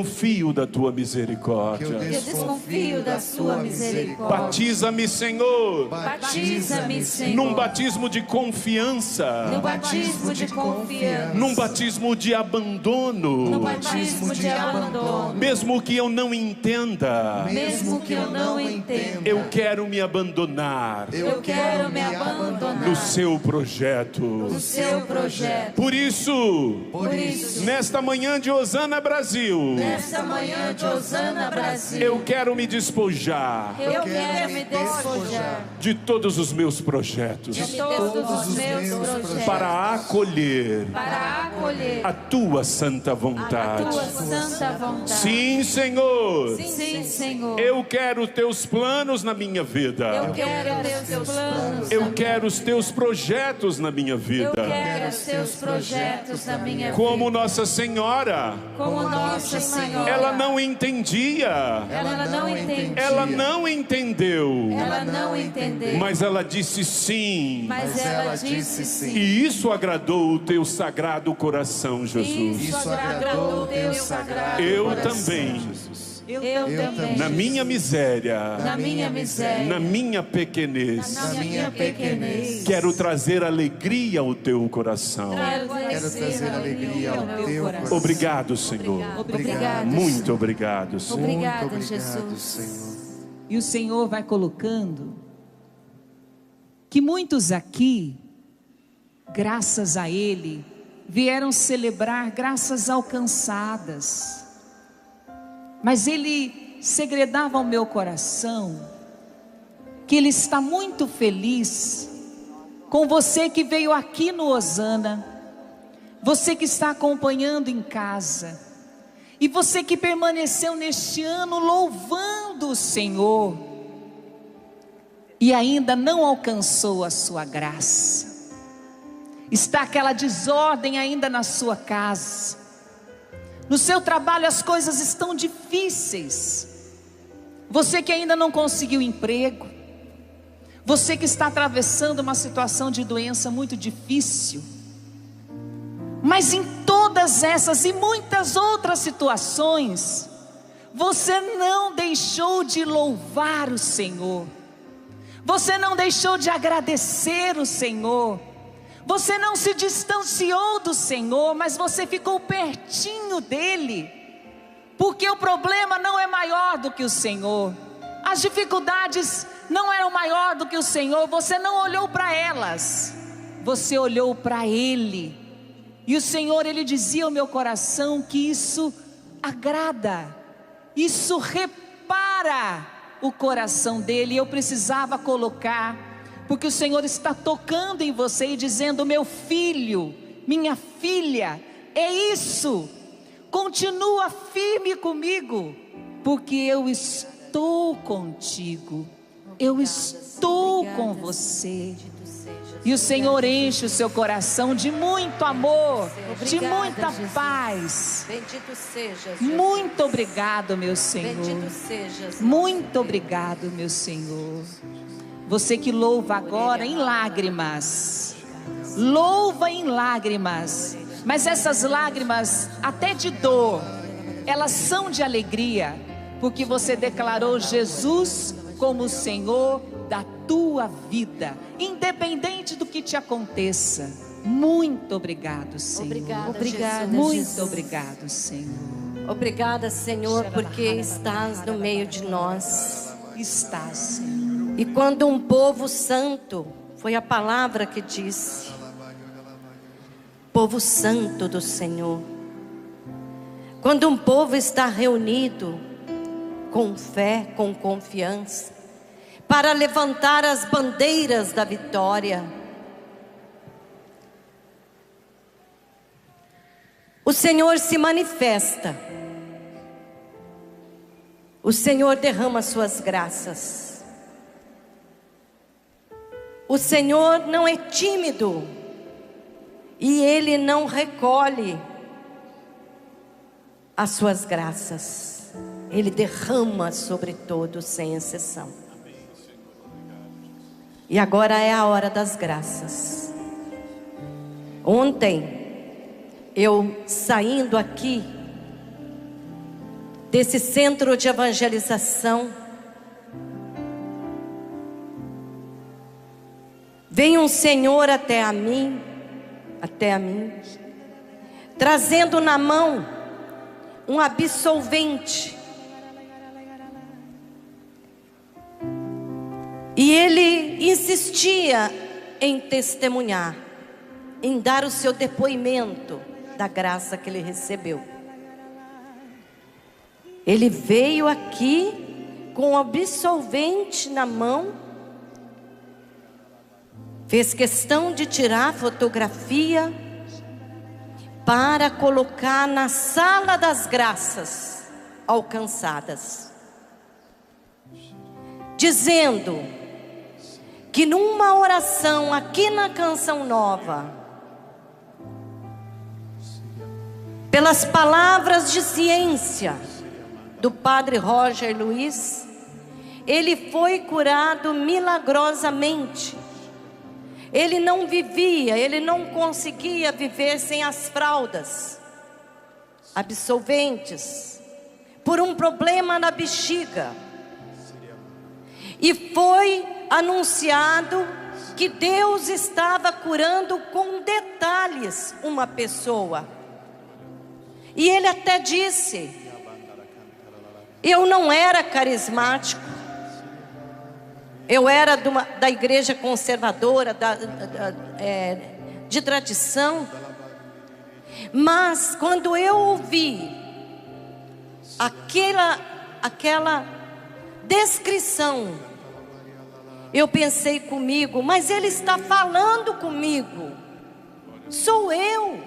da tua misericórdia. Eu desconfio da sua misericórdia. Batiza-me, Senhor. Batiza-me, Senhor. Num batismo de confiança. No batismo de confiança. Num batismo de abandono. No batismo de abandono. Mesmo que eu não entenda. Mesmo que eu não entenda. Eu quero me abandonar. Eu quero me abandonar. No seu projeto. No seu projeto. Por isso, nesta manhã de Hosana Brasil, nesta manhã de Hosana Brasil, eu quero me despojar. Eu quero me despojar de todos os meus projetos. De todos os meus projetos. Para acolher a tua santa vontade. A tua santa vontade. Sim, Senhor. Sim, Senhor. Eu quero os teus planos na minha vida. Eu quero os teus planos. Eu quero os teus projetos na minha vida. Eu quero os teus projetos na minha vida. Como Nossa Senhora. Como Nossa Senhora. Ela não entendia. Ela não entendia. Ela não entendeu. Ela não entendeu. Mas ela disse sim. Mas ela disse sim. E isso agradou o teu sagrado coração, Jesus. Isso agradou o teu sagrado coração. Eu também. Eu também. Na minha miséria. Na minha miséria. Na minha pequenez. Na minha pequenez. Quero trazer alegria ao teu coração. Quero trazer alegria ao teu coração. Obrigado, Senhor. Obrigado. Muito obrigado, Senhor. Obrigado, Jesus. E o Senhor vai colocando que muitos aqui, graças a Ele, vieram celebrar graças alcançadas. Mas Ele segredava ao meu coração que Ele está muito feliz com você que veio aqui no Hosana, você que está acompanhando em casa, e você que permaneceu neste ano louvando o Senhor, e ainda não alcançou a sua graça. Está aquela desordem ainda na sua casa. No seu trabalho as coisas estão difíceis. Você que ainda não conseguiu emprego. Você que está atravessando uma situação de doença muito difícil. Mas em todas essas e muitas outras situações, você não deixou de louvar o Senhor. Você não deixou de agradecer o Senhor. Você não se distanciou do Senhor, mas você ficou pertinho dEle. Porque o problema não é maior do que o Senhor. As dificuldades não eram maior do que o Senhor. Você não olhou para elas. Você olhou para Ele. E o Senhor, Ele dizia ao meu coração que isso agrada. Isso repara o coração dEle. Eu precisava colocar, porque o Senhor está tocando em você e dizendo: meu filho, minha filha, é isso. Continua firme comigo, porque eu estou contigo. Eu estou com você. E o Senhor enche o seu coração de muito amor, de muita paz. Bendito seja, Jesus. Muito obrigado, meu Senhor. Bendito sejas. Muito obrigado, meu Senhor. Você que louva agora em lágrimas. Louva em lágrimas. Mas essas lágrimas, até de dor, elas são de alegria, porque você declarou Jesus como o Senhor da tua vida, independente do que te aconteça. Muito obrigado, Senhor. Obrigada, Muito Jesus. obrigado, Senhor. Obrigada, Senhor, porque estás no meio de nós. Está, Senhor. E quando um povo santo, foi a palavra que disse, povo santo do Senhor. Quando um povo está reunido com fé, com confiança, para levantar as bandeiras da vitória, o Senhor se manifesta. O Senhor derrama suas graças. O Senhor não é tímido e Ele não recolhe as suas graças. Ele derrama sobre todos sem exceção. E agora é a hora das graças. Ontem, eu saindo aqui desse centro de evangelização, veio um senhor até a mim, trazendo na mão um absolvente. E ele insistia em testemunhar, em dar o seu depoimento da graça que ele recebeu. Ele veio aqui com o absolvente na mão, fez questão de tirar fotografia para colocar na sala das graças alcançadas, dizendo que numa oração aqui na Canção Nova, pelas palavras de ciência do Padre Roger Luiz, ele foi curado milagrosamente. Ele não vivia, ele não conseguia viver sem as fraldas absolventes, por um problema na bexiga. E foi anunciado que Deus estava curando com detalhes uma pessoa. E ele até disse: eu não era carismático, eu era da igreja conservadora, de tradição. Mas quando eu ouvi aquela descrição, eu pensei comigo: mas ele está falando comigo, sou eu.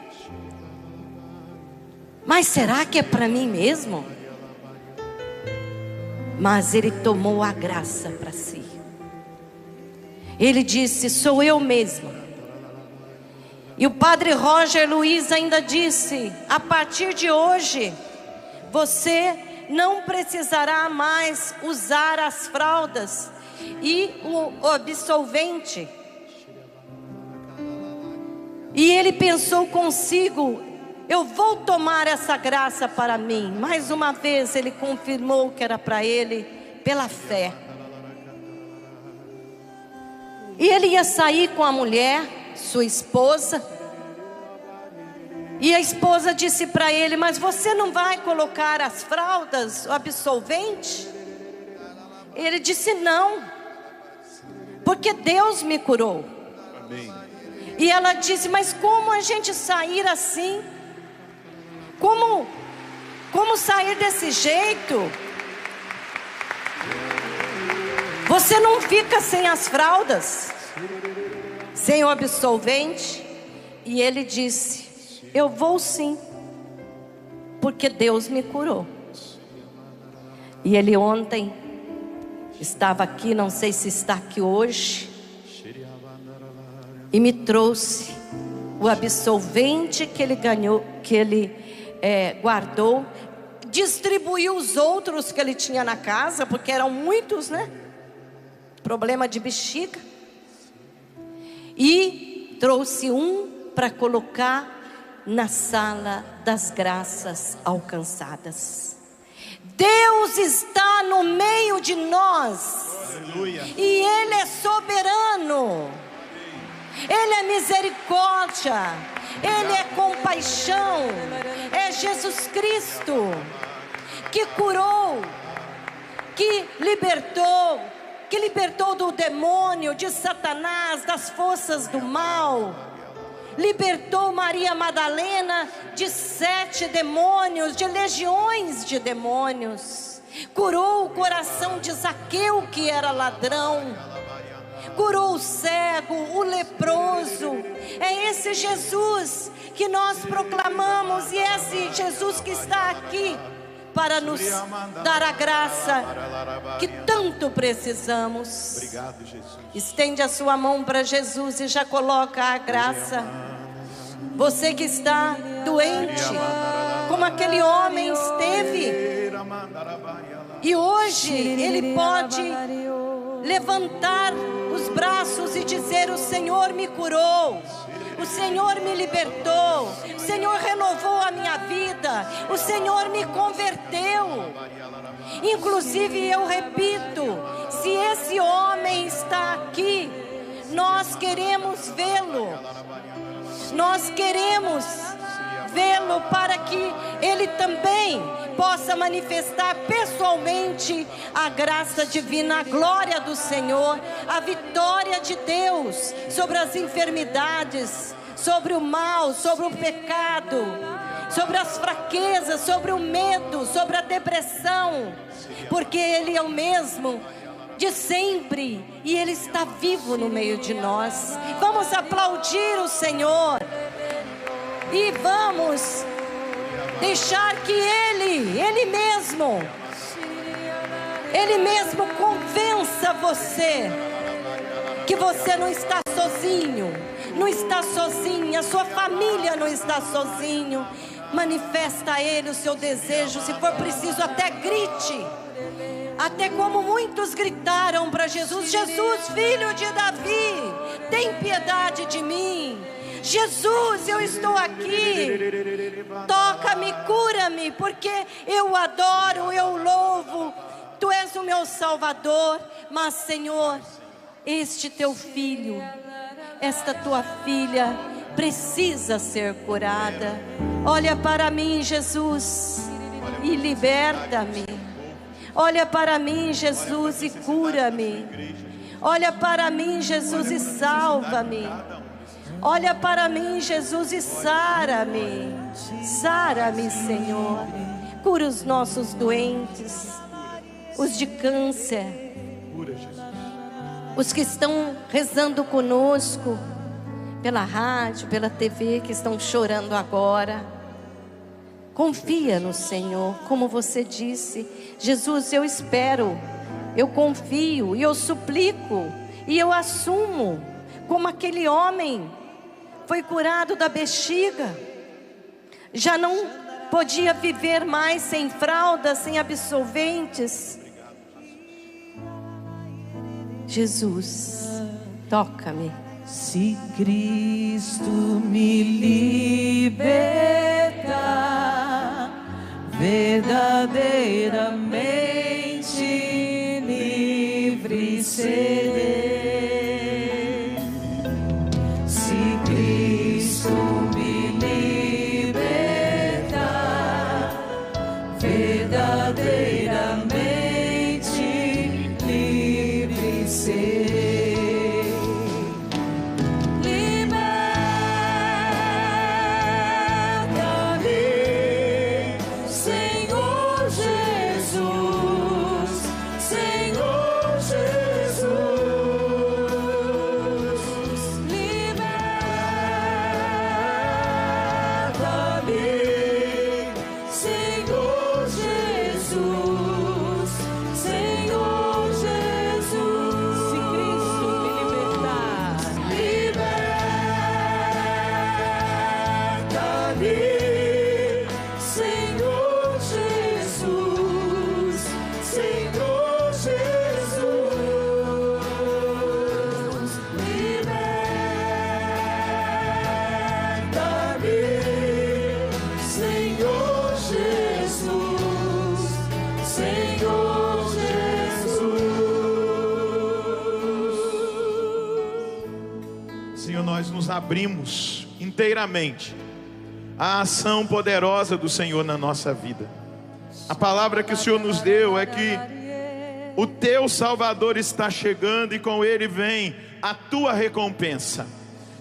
Mas será que é para mim mesmo? Mas ele tomou a graça para si. Ele disse: sou eu mesmo. E o Padre Roger Luiz ainda disse: a partir de hoje, você não precisará mais usar as fraldas e o absolvente. E ele pensou consigo: eu vou tomar essa graça para mim. Mais uma vez ele confirmou que era para ele, pela fé. E ele ia sair com a mulher, sua esposa. E a esposa disse para ele: mas você não vai colocar as fraldas, o absolvente? Ele disse: não, porque Deus me curou. Amém. E ela disse: mas como a gente sair assim? Como sair desse jeito? Você não fica sem as fraldas, sem o absolvente? E ele disse: eu vou sim, porque Deus me curou. E ele ontem estava aqui, não sei se está aqui hoje, e me trouxe o absolvente que ele ganhou, que ele guardou, distribuiu os outros que ele tinha na casa, porque eram muitos, né? Problema de bexiga. E trouxe um para colocar na sala das graças alcançadas. Deus está no meio de nós. Aleluia. E Ele é soberano. Ele é misericórdia. Ele é compaixão. É Jesus Cristo que curou, que libertou do demônio, de Satanás, das forças do mal. Libertou Maria Madalena de 7 demônios, de legiões de demônios. Curou o coração de Zaqueu, que era ladrão. Curou o cego, o leproso. É esse Jesus que nós proclamamos, e é esse Jesus que está aqui para nos dar a graça que tanto precisamos. Obrigado, Jesus. Estende a sua mão para Jesus e já coloca a graça. Você que está doente, como aquele homem esteve, e hoje ele pode levantar os braços e dizer: o Senhor me curou, o Senhor me libertou, o Senhor renovou a minha vida, o Senhor me converteu. Inclusive eu repito, se esse homem está aqui, nós queremos vê-lo. Nós queremos vê-lo para que ele também possa manifestar pessoalmente a graça divina, a glória do Senhor, a vitória de Deus sobre as enfermidades, sobre o mal, sobre o pecado, sobre as fraquezas, sobre o medo, sobre a depressão, porque Ele é o mesmo de sempre e Ele está vivo no meio de nós. Vamos aplaudir o Senhor e vamos deixar que Ele mesmo convença você que você não está sozinho, não está sozinha, sua família não está sozinho. Manifesta a Ele o seu desejo, se for preciso até grite, até como muitos gritaram para Jesus: Jesus, filho de Davi, tem piedade de mim. Jesus, eu estou aqui, toca-me, cura-me, porque eu adoro, eu louvo, Tu és o meu Salvador. Mas Senhor, este Teu filho, esta Tua filha precisa ser curada. Olha para mim, Jesus, e liberta-me. Olha para mim, Jesus, e cura-me. Olha para mim, Jesus, e salva-me. Olha para mim, Jesus, e sara-me. Sara-me, Senhor. Cura os nossos doentes, os de câncer, os que estão rezando conosco pela rádio, pela TV, que estão chorando agora. Confia no Senhor, como você disse: Jesus, eu espero, eu confio e eu suplico e eu assumo, como aquele homem foi curado da bexiga, já não podia viver mais sem fraldas, sem absolventes. Jesus, toca-me. Se Cristo me liberta, verdadeiramente livre serei. Senhor, nós nos abrimos inteiramente à ação poderosa do Senhor na nossa vida. A palavra que o Senhor nos deu é que o teu Salvador está chegando e com ele vem a tua recompensa.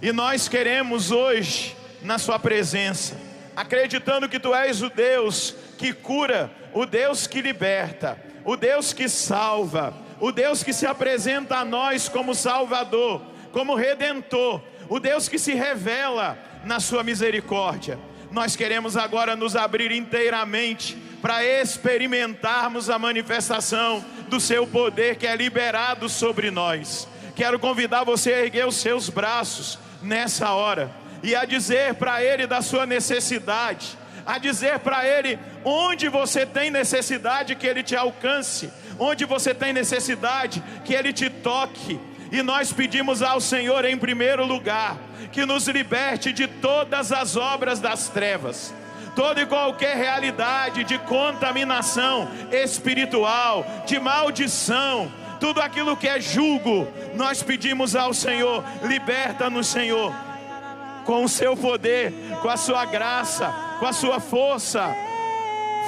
E nós queremos hoje, na sua presença, acreditando que tu és o Deus que cura, o Deus que liberta, o Deus que salva, o Deus que se apresenta a nós como Salvador, como Redentor, o Deus que se revela na sua misericórdia. Nós queremos agora nos abrir inteiramente para experimentarmos a manifestação do seu poder que é liberado sobre nós. Quero convidar você a erguer os seus braços nessa hora e a dizer para Ele da sua necessidade, a dizer para Ele onde você tem necessidade que Ele te alcance, onde você tem necessidade que Ele te toque. E nós pedimos ao Senhor em primeiro lugar que nos liberte de todas as obras das trevas, toda e qualquer realidade de contaminação espiritual, de maldição, tudo aquilo que é jugo. Nós pedimos ao Senhor, liberta-nos, Senhor, com o seu poder, com a sua graça, com a sua força.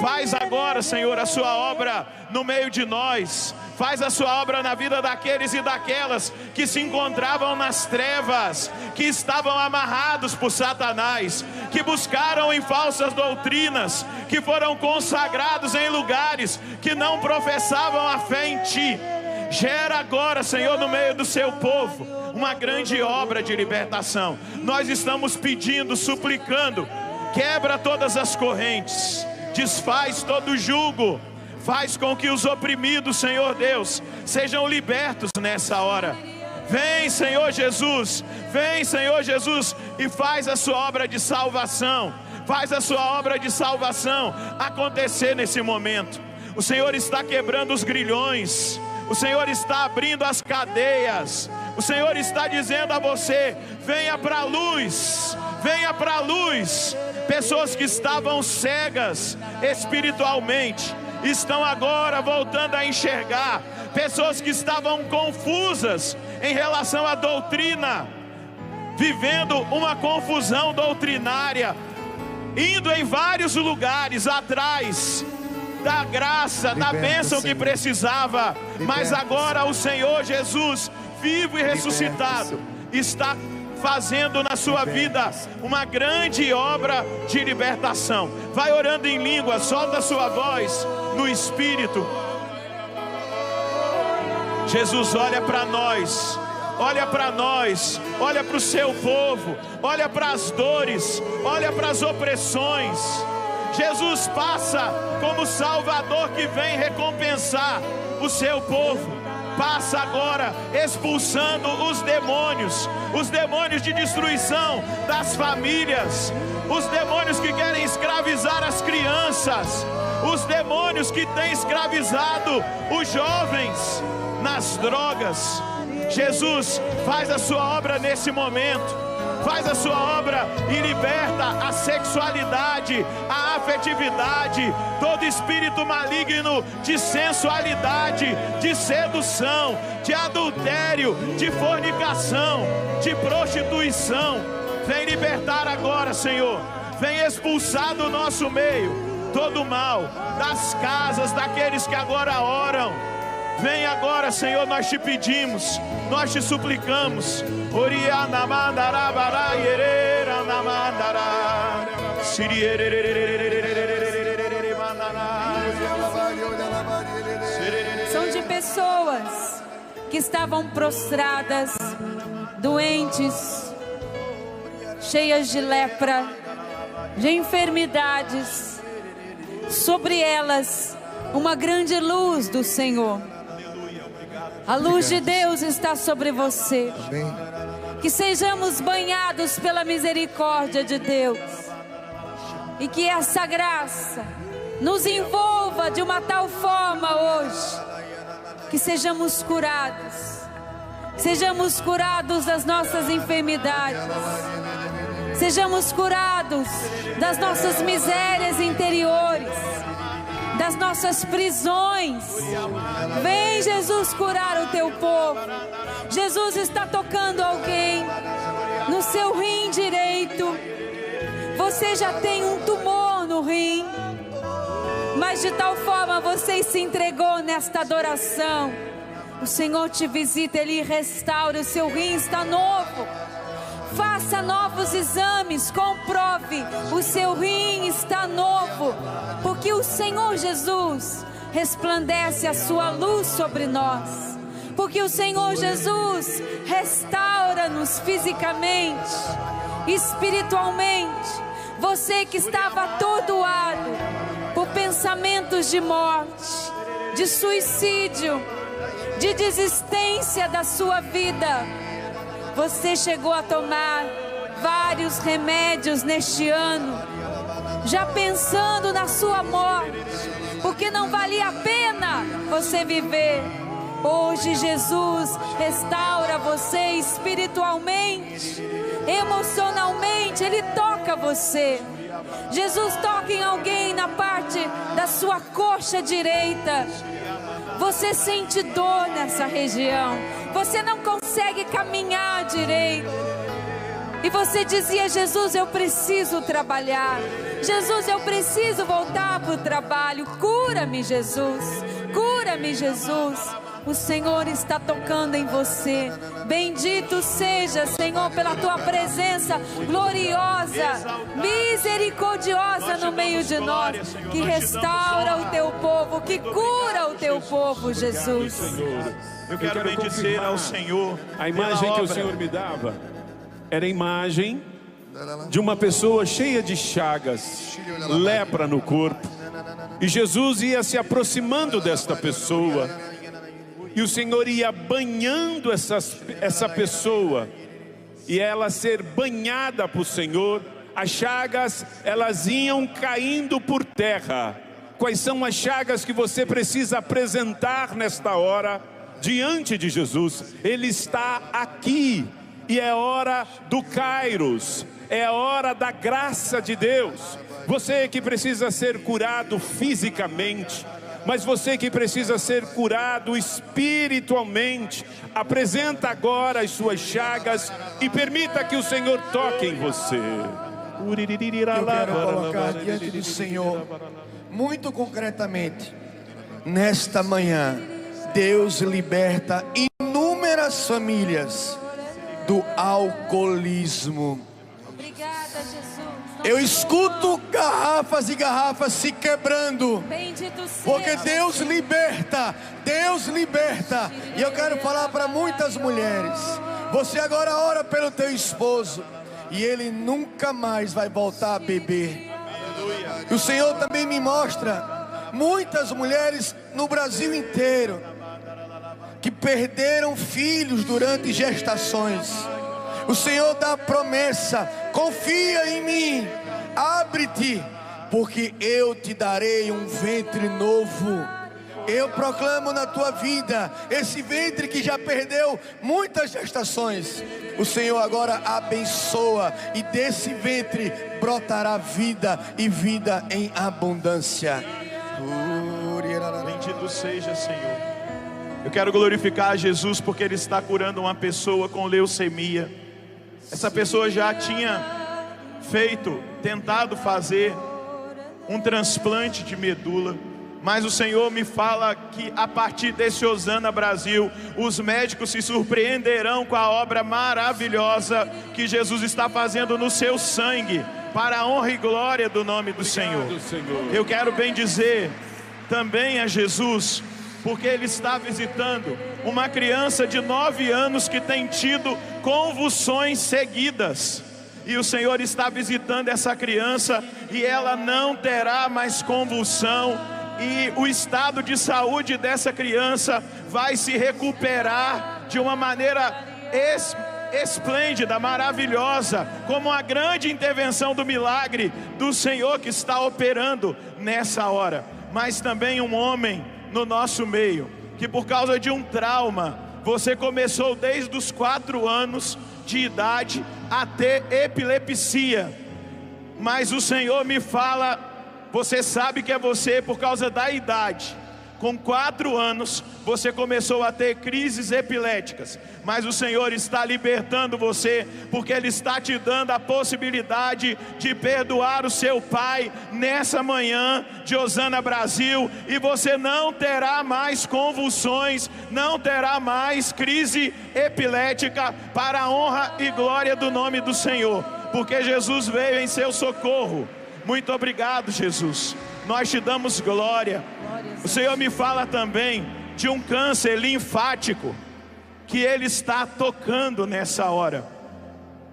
Faz agora, Senhor, a sua obra no meio de nós. Faz a sua obra na vida daqueles e daquelas que se encontravam nas trevas, que estavam amarrados por Satanás, que buscaram em falsas doutrinas, que foram consagrados em lugares que não professavam a fé em Ti. Gera agora, Senhor, no meio do seu povo, uma grande obra de libertação. Nós estamos pedindo, suplicando, quebra todas as correntes, desfaz todo o jugo, faz com que os oprimidos, Senhor Deus, sejam libertos nessa hora. Vem, Senhor Jesus, vem, Senhor Jesus, e faz a sua obra de salvação, faz a sua obra de salvação acontecer nesse momento. O Senhor está quebrando os grilhões, o Senhor está abrindo as cadeias, o Senhor está dizendo a você, venha para a luz, venha para a luz. Pessoas que estavam cegas espiritualmente, estão agora voltando a enxergar. Pessoas que estavam confusas em relação à doutrina, vivendo uma confusão doutrinária, indo em vários lugares atrás da graça, da bênção que precisava. Mas agora o Senhor Jesus, vivo e ressuscitado, está fazendo na sua vida uma grande obra de libertação. Vai orando em língua, solta a sua voz no Espírito. Jesus, olha para nós, olha para nós, olha para o seu povo, olha para as dores, olha para as opressões. Jesus passa como Salvador que vem recompensar o seu povo. Passa agora expulsando os demônios de destruição das famílias, os demônios que querem escravizar as crianças, os demônios que têm escravizado os jovens nas drogas. Jesus, faz a sua obra nesse momento. Faz a sua obra e liberta a sexualidade, a afetividade, todo espírito maligno de sensualidade, de sedução, de adultério, de fornicação, de prostituição. Vem libertar agora, Senhor. Vem expulsar do nosso meio todo o mal, das casas daqueles que agora oram. Vem agora, Senhor, nós te pedimos, nós te suplicamos. São de pessoas que estavam prostradas, doentes, cheias de lepra, de enfermidades. Sobre elas uma grande luz do Senhor. A luz de Deus está sobre você. Que sejamos banhados pela misericórdia de Deus. E que essa graça nos envolva de uma tal forma hoje. Que sejamos curados. Sejamos curados das nossas enfermidades. Sejamos curados das nossas misérias interiores, das nossas prisões. Vem, Jesus, curar o teu povo. Jesus está tocando alguém. seu rim direito. Você já tem um tumor no rim, mas de tal forma você se entregou nesta adoração. O Senhor te visita, Ele restaura, o seu rim está novo. Faça novos exames, comprove, o seu rim está novo, porque o Senhor Jesus resplandece a sua luz sobre nós, porque o Senhor Jesus restaura-nos fisicamente, espiritualmente. Você que estava atordoado por pensamentos de morte, de suicídio, de desistência da sua vida, você chegou a tomar vários remédios neste ano, já pensando na sua morte, porque não valia a pena você viver. Hoje Jesus restaura você espiritualmente, emocionalmente, Ele toca você. Jesus toca em alguém na parte da sua coxa direita. Você sente dor nessa região, você não consegue caminhar direito, e você dizia: Jesus, eu preciso trabalhar, Jesus, eu preciso voltar para o trabalho. Cura-me, Jesus, cura-me, Jesus. O Senhor está tocando em você. Bendito seja, Senhor, pela tua presença gloriosa, misericordiosa no meio de nós, que restaura o teu povo, que cura o teu povo, Jesus. Eu quero bendizer ao Senhor. A imagem que o Senhor me dava era a imagem de uma pessoa cheia de chagas, lepra no corpo, e Jesus ia se aproximando desta pessoa, e o Senhor ia banhando essa pessoa, e ela ser banhada por Senhor. As chagas, elas iam caindo por terra. Quais são as chagas que você precisa apresentar nesta hora diante de Jesus? Ele está aqui, e é hora do Kairos, é hora da graça de Deus. Você que precisa ser curado fisicamente, mas você que precisa ser curado espiritualmente, apresenta agora as suas chagas e permita que o Senhor toque em você. Eu quero colocar diante do Senhor, muito concretamente, nesta manhã, Deus liberta inúmeras famílias do alcoolismo. Obrigada, Jesus. Eu escuto garrafas e garrafas se quebrando, porque Deus liberta, Deus liberta. E eu quero falar para muitas mulheres: você agora ora pelo teu esposo, e ele nunca mais vai voltar a beber. E o Senhor também me mostra muitas mulheres no Brasil inteiro que perderam filhos durante gestações. O Senhor dá a promessa: confia em mim, abre-te, porque eu te darei um ventre novo. Eu proclamo na tua vida esse ventre que já perdeu muitas gestações. O Senhor agora abençoa, e desse ventre brotará vida, e vida em abundância. Bendito seja, Senhor. Eu quero glorificar a Jesus porque Ele está curando uma pessoa com leucemia. Essa pessoa já tinha tentado fazer um transplante de medula, mas o Senhor me fala que a partir desse Hosana Brasil, os médicos se surpreenderão com a obra maravilhosa que Jesus está fazendo no seu sangue, para a honra e glória do nome do Senhor. Eu quero bendizer também a Jesus, porque Ele está visitando uma criança de 9 anos que tem tido convulsões seguidas. E o Senhor está visitando essa criança, e ela não terá mais convulsão. E o estado de saúde dessa criança vai se recuperar de uma maneira esplêndida, maravilhosa, como uma grande intervenção do milagre do Senhor que está operando nessa hora. Mas também um homem no nosso meio, que por causa de um trauma, você começou desde os 4 anos de idade a ter epilepsia, mas o Senhor me fala: você sabe que é você por causa da idade, com 4 anos, você começou a ter crises epiléticas, mas o Senhor está libertando você, porque Ele está te dando a possibilidade de perdoar o seu pai nessa manhã de Osana Brasil, e você não terá mais convulsões, não terá mais crise epilética, para a honra e glória do nome do Senhor, porque Jesus veio em seu socorro. Muito obrigado, Jesus. Nós te damos glória. O Senhor me fala também de um câncer linfático que Ele está tocando nessa hora.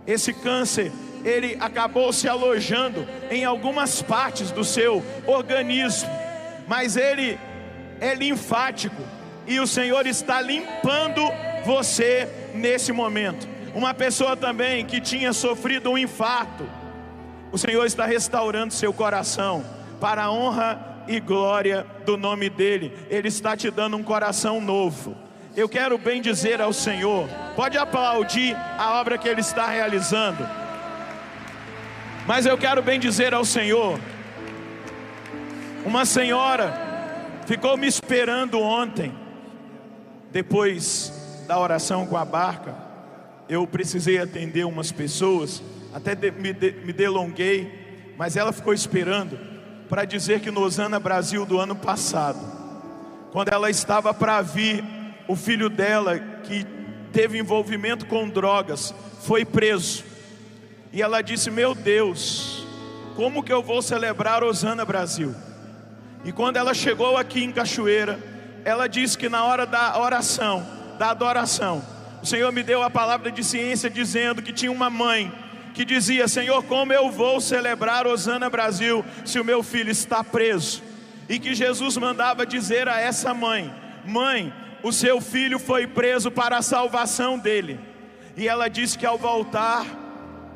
Esse câncer, ele acabou se alojando em algumas partes do seu organismo, mas ele é linfático, e o Senhor está limpando você nesse momento. Uma pessoa também que tinha sofrido um infarto, o Senhor está restaurando seu coração, para a honra e glória do nome dEle. Ele está te dando um coração novo. Eu quero bem dizer ao Senhor, pode aplaudir a obra que Ele está realizando, mas eu quero bem dizer ao Senhor, uma senhora ficou me esperando ontem, depois da oração com a barca. Eu precisei atender umas pessoas, até me delonguei, mas ela ficou esperando para dizer que no Osana Brasil do ano passado, quando ela estava para vir, o filho dela, que teve envolvimento com drogas, foi preso. E ela disse: meu Deus, como que eu vou celebrar Osana Brasil? E quando ela chegou aqui em Cachoeira, ela disse que na hora da oração, da adoração, o Senhor me deu a palavra de ciência, dizendo que tinha uma mãe que dizia: Senhor, como eu vou celebrar Osana Brasil se o meu filho está preso? E que Jesus mandava dizer a essa mãe: mãe, o seu filho foi preso para a salvação dele. E ela disse que ao voltar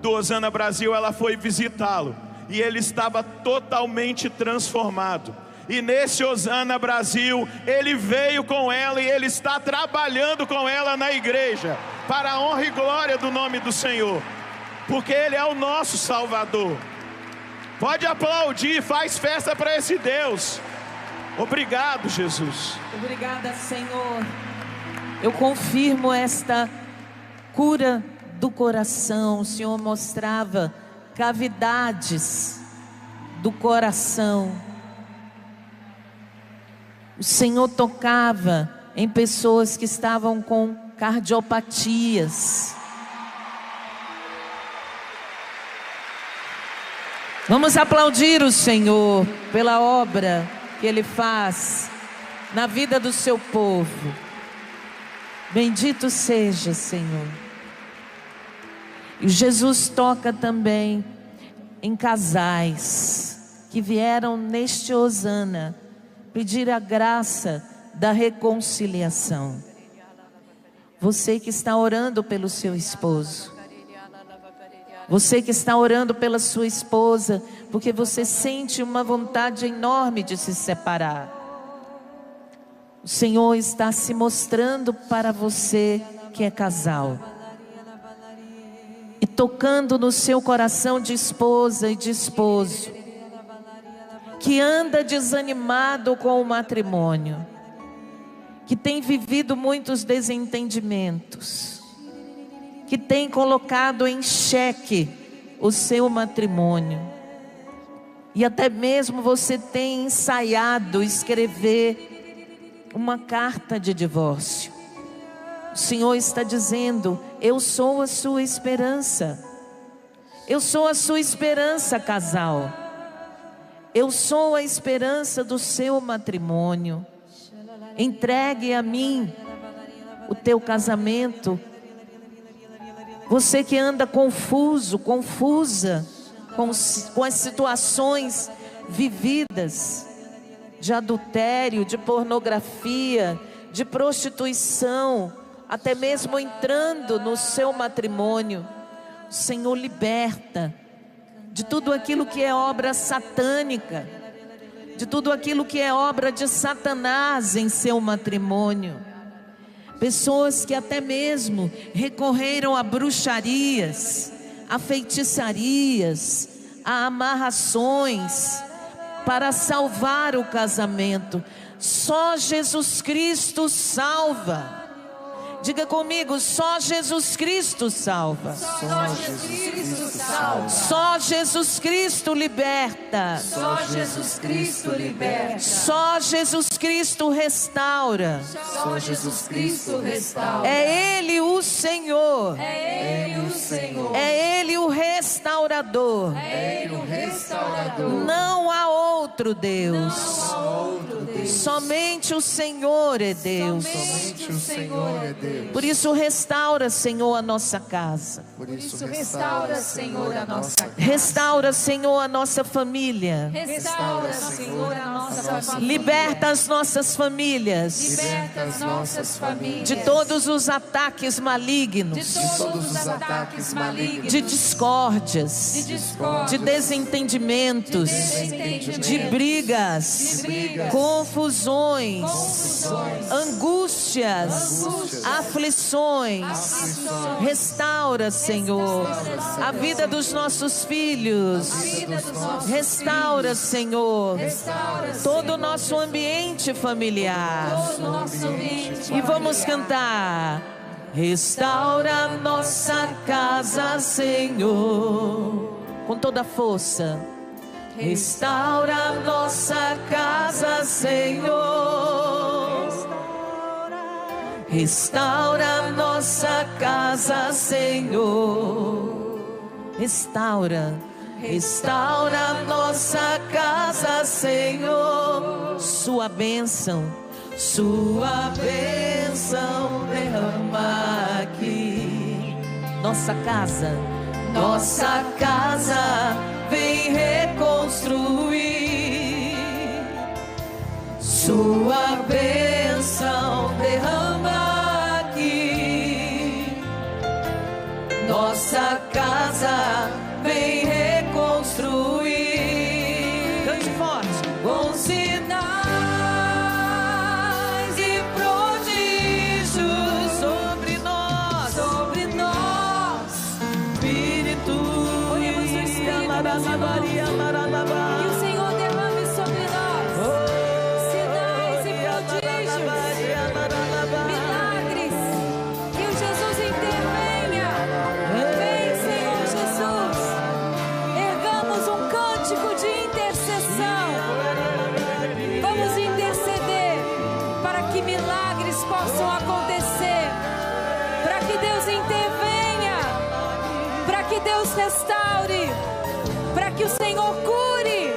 do Osana Brasil, ela foi visitá-lo, e ele estava totalmente transformado. E nesse Osana Brasil, ele veio com ela, e ele está trabalhando com ela na igreja, para a honra e glória do nome do Senhor, porque Ele é o nosso Salvador. Pode aplaudir, faz festa para esse Deus. Obrigado, Jesus. Obrigada, Senhor. Eu confirmo esta cura do coração. O Senhor mostrava cavidades do coração. O Senhor tocava em pessoas que estavam com cardiopatias. Vamos aplaudir o Senhor pela obra que Ele faz na vida do seu povo. Bendito seja, Senhor. E Jesus toca também em casais que vieram neste Osana pedir a graça da reconciliação. Você que está orando pelo seu esposo, você que está orando pela sua esposa, porque você sente uma vontade enorme de se separar. O Senhor está se mostrando para você que é casal, e tocando no seu coração de esposa e de esposo, que anda desanimado com o matrimônio, que tem vivido muitos desentendimentos, que tem colocado em xeque o seu matrimônio, e até mesmo você tem ensaiado escrever uma carta de divórcio. O Senhor está dizendo: eu sou a sua esperança. Eu sou a sua esperança, casal. Eu sou a esperança do seu matrimônio. Entregue a mim o teu casamento. Você que anda confuso, confusa com as situações vividas de adultério, de pornografia, de prostituição, até mesmo entrando no seu matrimônio, o Senhor liberta de tudo aquilo que é obra satânica, de tudo aquilo que é obra de Satanás em seu matrimônio. Pessoas que até mesmo recorreram a bruxarias, a feitiçarias, a amarrações para salvar o casamento. Só Jesus Cristo salva. Diga comigo, só Jesus Cristo salva. Só Jesus Cristo salva. Só Jesus Cristo liberta. Só Jesus Cristo liberta. Só Jesus Cristo restaura. Só Jesus Cristo restaura. É Ele o Senhor. É Ele o Senhor. É Ele o restaurador. É Ele o restaurador. Não há outro Deus. Não há outro Deus. Somente o Senhor é Deus. Somente o Senhor é Deus. Por isso restaura, Senhor, a nossa casa. Por isso restaura, Senhor, a nossa casa. Restaura, Senhor, a nossa família. Restaura, Senhor, a nossa família. Liberta as nossas famílias Liberta as nossas famílias de todos os ataques malignos, de todos os ataques malignos, de discórdias, de desentendimentos, de brigas, confusões, angústias, aflições. Restaura, Senhor, a vida dos nossos filhos. Restaura, Senhor, todo o nosso ambiente familiar. E vamos cantar: restaura nossa casa, Senhor, com toda a força. Restaura nossa casa, Senhor. Restaura nossa casa, Senhor. Restaura, restaura nossa casa, Senhor. Sua bênção derrama aqui. Nossa casa vem reconstruir. Sua bênção derrama aqui. Nossa casa vem reconstruir. Cante forte. Com sinais e prodígios sobre nós, Espírito. Oremos o Espírito, Maria, que o Senhor derrame sobre nós sinais e prodígios, milagres, que o Jesus intervenha. Vem, Senhor Jesus, ergamos um cântico de intercessão. Vamos interceder para que milagres possam acontecer, para que Deus intervenha, para que Deus restaure, para que o Senhor cure.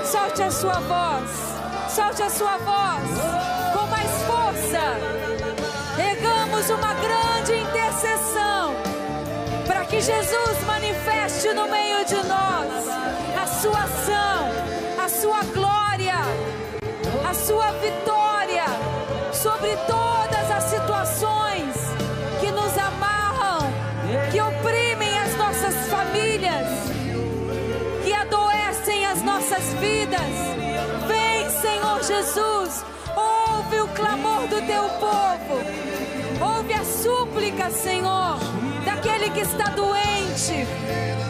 Solte a sua voz, com mais força. Ergamos uma grande intercessão para que Jesus manifeste no meio de nós a sua ação, a sua glória, a sua vitória sobre todas as situações que nos amarram, que oprimem as nossas famílias, que adoecem as nossas vidas. Vem, Senhor Jesus, ouve o clamor do teu povo, ouve a súplica, Senhor, daquele que está doente,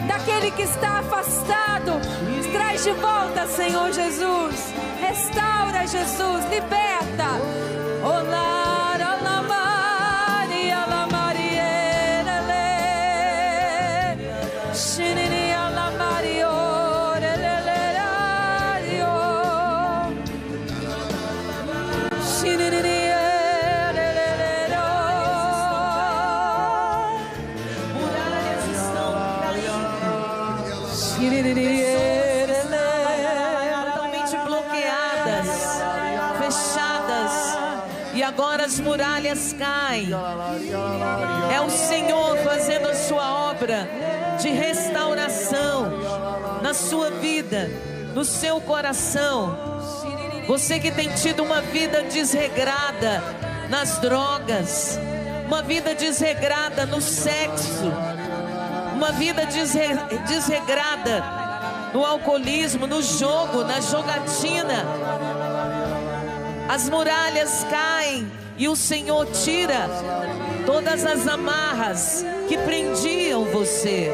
daquele que está afastado. Traz de volta, Senhor Jesus, restaura, Jesus, liberta. Olá, olá, Maria, olá, Maria, Shinini, olá, Mario, Shinini. Totalmente bloqueadas, fechadas, e agora as muralhas caem. É o Senhor fazendo a sua obra de restauração na sua vida, no seu coração. Você que tem tido uma vida desregrada nas drogas, uma vida desregrada no sexo, uma vida desregrada no alcoolismo, no jogo, na jogatina. As muralhas caem e o Senhor tira todas as amarras que prendiam você,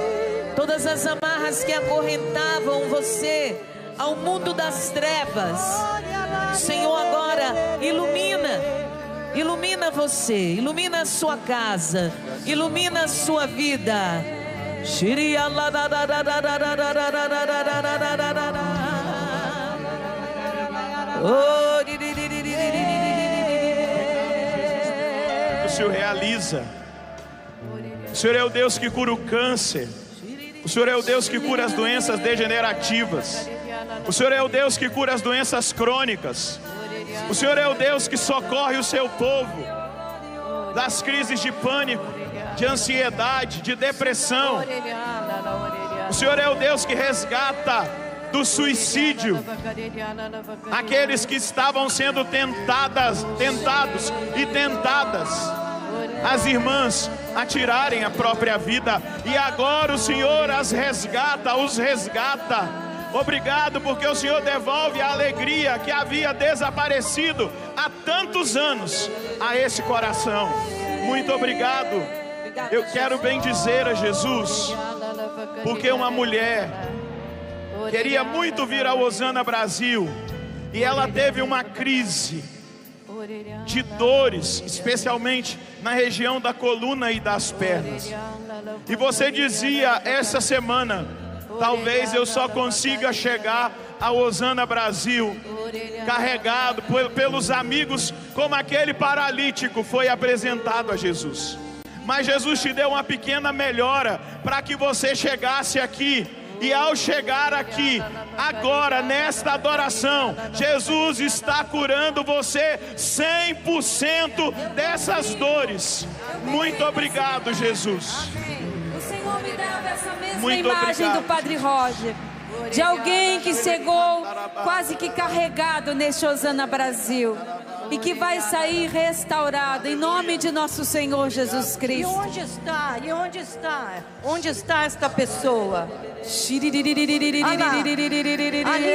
todas as amarras que acorrentavam você ao mundo das trevas. Senhor agora ilumina você, ilumina a sua casa, ilumina a sua vida. O Senhor realiza. O Senhor é o Deus que cura o câncer. O Senhor é o Deus que cura as doenças degenerativas. O Senhor é o Deus que cura as doenças crônicas. O Senhor é o Deus que socorre o seu povo das crises de pânico, de ansiedade, de depressão. O Senhor é o Deus que resgata do suicídio aqueles que estavam sendo tentados e tentadas, as irmãs, a tirarem a própria vida, e agora o Senhor os resgata. Obrigado, porque o Senhor devolve a alegria que havia desaparecido há tantos anos a esse coração. Muito obrigado. Eu quero bendizer a Jesus, porque uma mulher queria muito vir ao Osana Brasil, e ela teve uma crise de dores, especialmente na região da coluna e das pernas. E você dizia essa semana: talvez eu só consiga chegar ao Osana Brasil carregado pelos amigos, como aquele paralítico foi apresentado a Jesus. Mas Jesus te deu uma pequena melhora para que você chegasse aqui. E ao chegar aqui, agora nesta adoração, Jesus está curando você 100% dessas dores. Muito obrigado, Jesus. O Senhor me dava essa mesma Muito imagem obrigado, do Padre Roger, de alguém que chegou quase que carregado neste Osana Brasil, e que vai sair restaurado em nome de nosso Senhor Jesus Cristo. E onde está? Onde está esta pessoa? Ali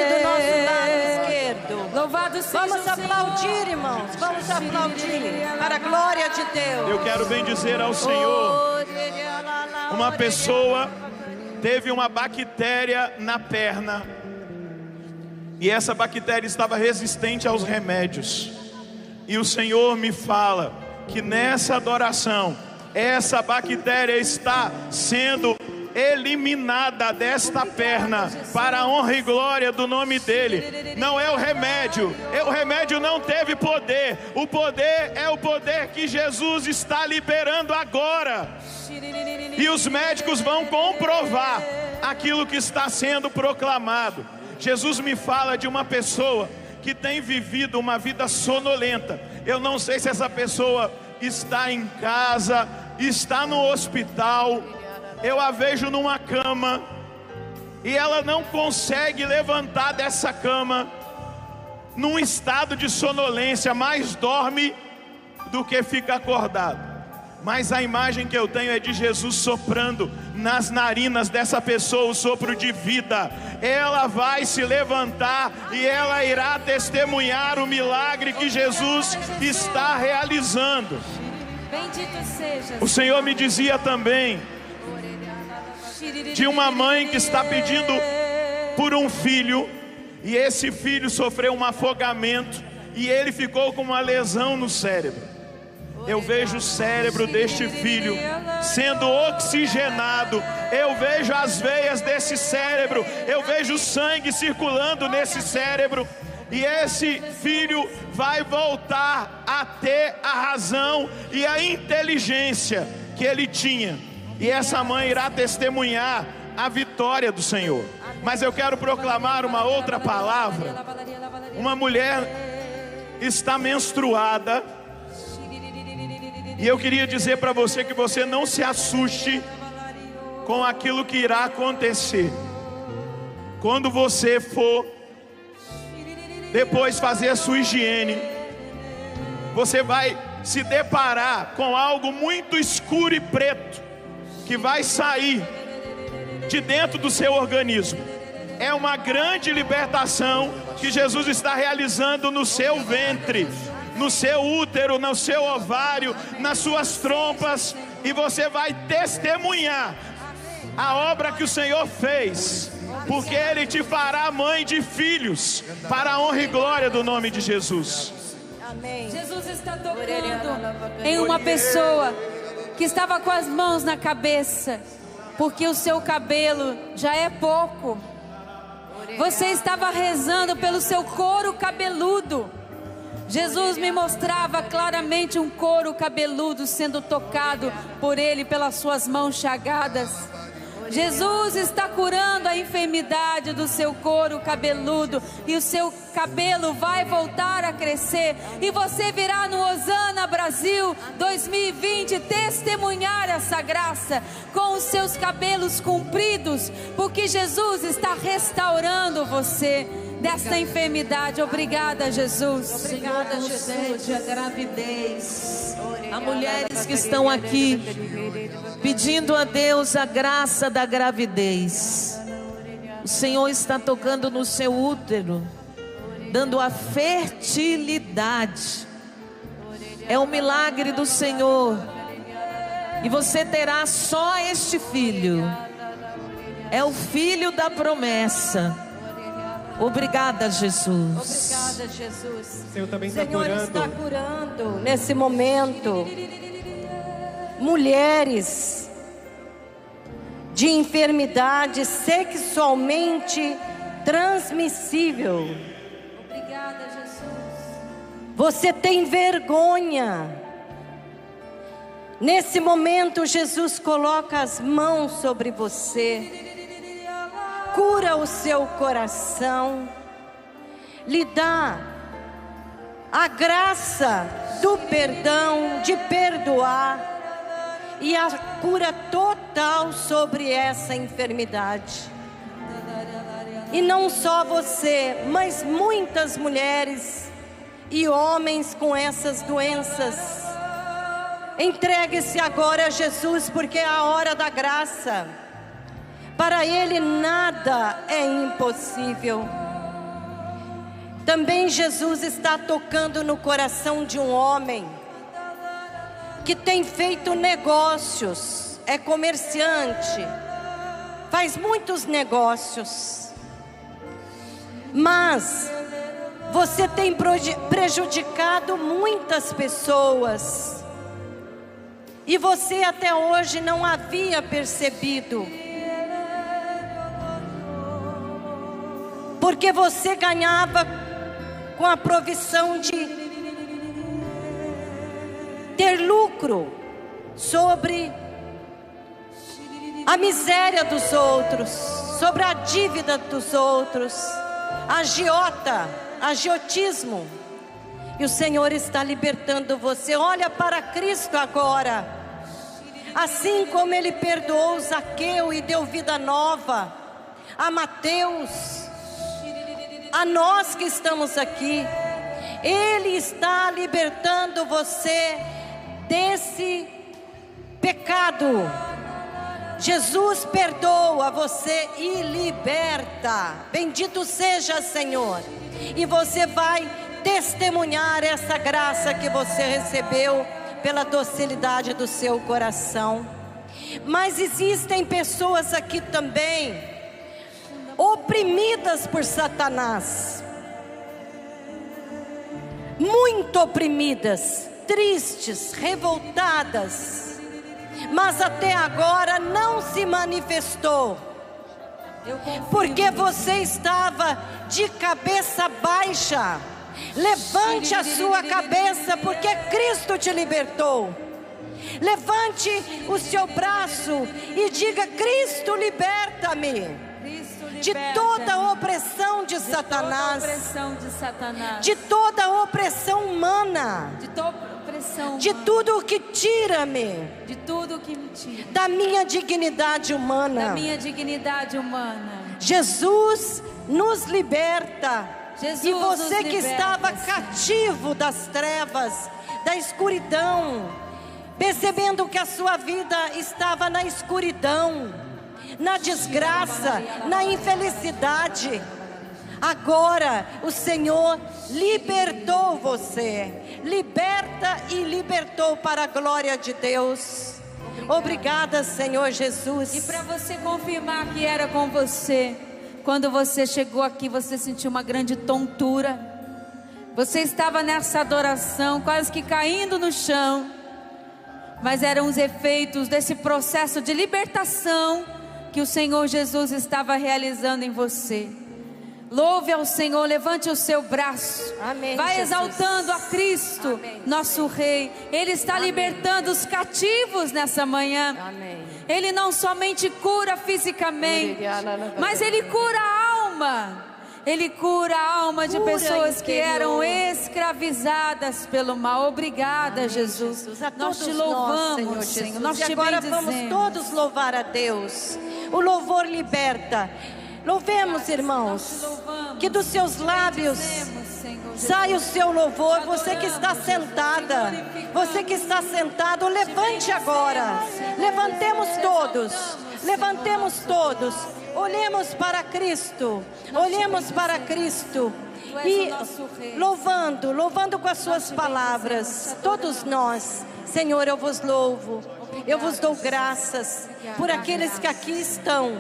do nosso lado esquerdo. Louvado seja Vamos aplaudir, irmãos. Vamos aplaudir para a glória de Deus. Eu quero bem dizer ao Senhor, uma pessoa teve uma bactéria na perna, e essa bactéria estava resistente aos remédios. E o Senhor me fala que nessa adoração, essa bactéria está sendo eliminada desta perna, para a honra e glória do nome dele. Não é o remédio não teve poder. O poder é o poder que Jesus está liberando agora. E os médicos vão comprovar aquilo que está sendo proclamado. Jesus me fala de uma pessoa que tem vivido uma vida sonolenta. Eu não sei se essa pessoa está em casa, está no hospital. Eu a vejo numa cama e ela não consegue levantar dessa cama, num estado de sonolência, mais dorme do que fica acordado. Mas a imagem que eu tenho é de Jesus soprando nas narinas dessa pessoa o sopro de vida. Ela vai se levantar e ela irá testemunhar o milagre que Jesus está realizando. Bendito seja. O Senhor me dizia também de uma mãe que está pedindo por um filho, e esse filho sofreu um afogamento e ele ficou com uma lesão no cérebro. Eu vejo o cérebro deste filho sendo oxigenado. Eu vejo as veias desse cérebro. Eu vejo sangue circulando nesse cérebro. E esse filho vai voltar a ter a razão e a inteligência que ele tinha. E essa mãe irá testemunhar a vitória do Senhor. Mas eu quero proclamar uma outra palavra. Uma mulher está menstruada. E eu queria dizer para você que você não se assuste com aquilo que irá acontecer. Quando você for depois fazer a sua higiene, você vai se deparar com algo muito escuro e preto que vai sair de dentro do seu organismo. É uma grande libertação que Jesus está realizando no seu ventre, no seu útero, no seu ovário, nas suas trompas, e você vai testemunhar a obra que o Senhor fez porque Ele te fará mãe de filhos, para a honra e glória do nome de Jesus. Amém. Jesus está tocando em uma pessoa que estava com as mãos na cabeça, porque o seu cabelo já é pouco. Você estava rezando pelo seu couro cabeludo. Jesus me mostrava claramente um couro cabeludo sendo tocado por Ele pelas suas mãos chagadas. Jesus está curando a enfermidade do seu couro cabeludo, e o seu cabelo vai voltar a crescer, e você virá no Hosana Brasil 2020 testemunhar essa graça com os seus cabelos compridos, porque Jesus está restaurando você desta enfermidade. Obrigada, Jesus. Obrigada, Jesus. A gravidez. Há mulheres que estão aqui pedindo a Deus a graça da gravidez. O Senhor está tocando no seu útero, dando a fertilidade. É um milagre do Senhor. E você terá só este filho. É o filho da promessa. Obrigada, Jesus. Obrigada, Jesus. O Senhor também O Senhor está curando nesse momento mulheres de enfermidade sexualmente transmissível. Obrigada, Jesus. Você tem vergonha. Nesse momento, Jesus coloca as mãos sobre você, cura o seu coração, lhe dá a graça do perdão, de perdoar, e a cura total sobre essa enfermidade. E não só você, mas muitas mulheres e homens com essas doenças. Entregue-se agora a Jesus, porque é a hora da graça. Para Ele nada é impossível. Também Jesus está tocando no coração de um homem que tem feito negócios, é comerciante, faz muitos negócios, mas você tem prejudicado muitas pessoas, e você até hoje não havia percebido, porque você ganhava com a provisão de ter lucro sobre a miséria dos outros, sobre a dívida dos outros, agiotismo. E o Senhor está libertando você. Olha para Cristo agora. Assim como Ele perdoou Zaqueu e deu vida nova a Mateus, a nós que estamos aqui, Ele está libertando você desse pecado. Jesus perdoa você e liberta. Bendito seja, Senhor. E você vai testemunhar essa graça que você recebeu pela docilidade do seu coração. Mas existem pessoas aqui também oprimidas por Satanás, muito oprimidas, tristes, revoltadas, mas até agora não se manifestou, porque você estava de cabeça baixa. Levante a sua cabeça, porque Cristo te libertou. Levante o seu braço e diga: Cristo, liberta-me de toda a opressão de Satanás, de toda a opressão humana, de tudo que tira-me, da minha dignidade humana. Jesus nos liberta. E você que estava cativo das trevas, da escuridão, percebendo que a sua vida estava na escuridão, na desgraça, na infelicidade, agora o Senhor libertou você. Liberta e libertou para a glória de Deus. Obrigada, Senhor Jesus. E para você confirmar que era com você, quando você chegou aqui, você sentiu uma grande tontura. Você estava nessa adoração, quase que caindo no chão. Mas eram os efeitos desse processo de libertação que o Senhor Jesus estava realizando em você. Louve ao Senhor, levante o seu braço. Amém, vai Jesus. exaltando a Cristo, Amém, nosso Rei. Ele está Amém. libertando os cativos nessa manhã. Amém. Ele não somente cura fisicamente, mas Ele cura a alma. Ele cura a alma de Cura pessoas que interior. eram escravizadas pelo mal. Obrigada, Amém, Jesus. A Nós te todos louvamos, nós, Senhor. Jesus. Nós E te agora vamos bendizemos. todos louvar a Deus. O louvor liberta. Louvemos, irmãos, que dos seus lábios sai o seu louvor. Você que está sentada, você que está sentado, levante agora. Levantemos todos. Levantemos todos. Olhemos para Cristo. Olhemos para Cristo. E louvando com as suas palavras. Todos nós, Senhor, eu vos louvo. Eu vos dou graças por aqueles que aqui estão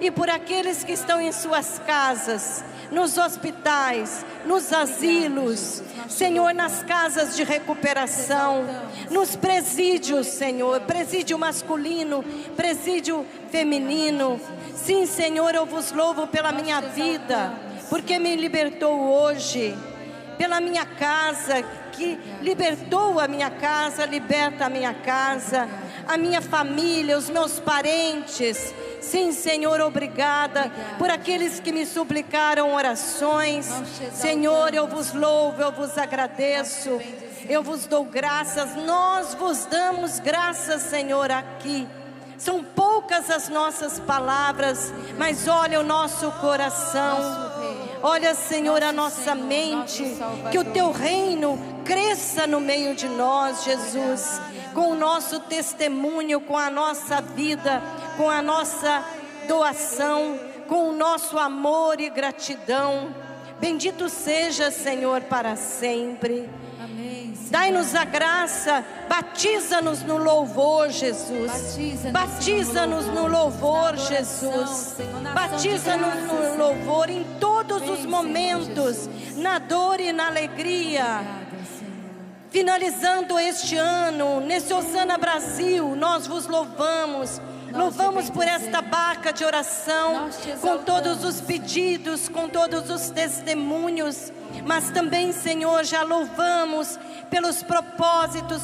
e por aqueles que estão em suas casas, nos hospitais, nos asilos, Senhor, nas casas de recuperação, nos presídios, Senhor, presídio masculino, presídio feminino. Sim, Senhor, eu vos louvo pela minha vida, porque me libertou hoje, pela minha casa, que libertou a minha casa, liberta a minha casa, a minha família, os meus parentes. Sim, Senhor, obrigada por aqueles que me suplicaram orações. Senhor, eu vos louvo, eu vos agradeço, eu vos dou graças. Nós vos damos graças, Senhor, aqui. São poucas as nossas palavras, mas olha o nosso coração. Olha, Senhor, a nossa mente. Que o teu reino cresça no meio de nós, Jesus. Com o nosso testemunho, com a nossa vida, com a nossa doação, com o nosso amor e gratidão. Bendito seja, Senhor, para sempre. Dai-nos a graça, batiza-nos no louvor, Jesus. Batiza-nos no louvor, Jesus. Batiza-nos no louvor em todos os momentos, na dor e na alegria. Finalizando este ano, nesse Osana Brasil, nós vos louvamos. Louvamos por esta barca de oração, com todos os pedidos, com todos os testemunhos. Mas também, Senhor, já louvamos pelos propósitos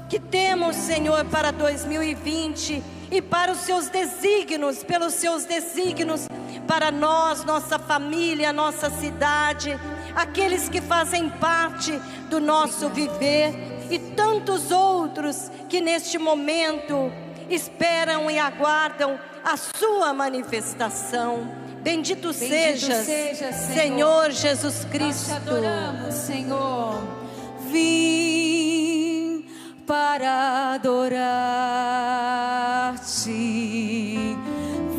que temos, Senhor, para 2020 e para os seus desígnios, pelos seus desígnios para nós, nossa família, nossa cidade, aqueles que fazem parte do nosso viver e tantos outros que neste momento esperam e aguardam a sua manifestação. Bendito seja, Senhor Jesus Cristo. Nós te adoramos, Senhor. Vim para adorar-te.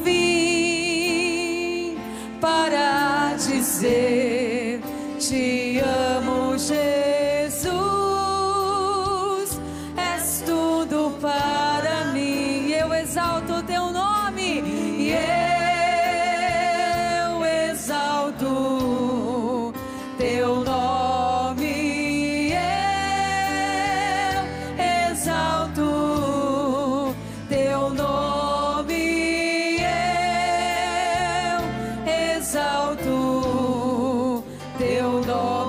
Vim para dizer: te amo, Jesus. És tudo para mim. Eu exalto o teu nome. E eu exalto teu nome. Eu exalto teu nome. Eu exalto teu nome.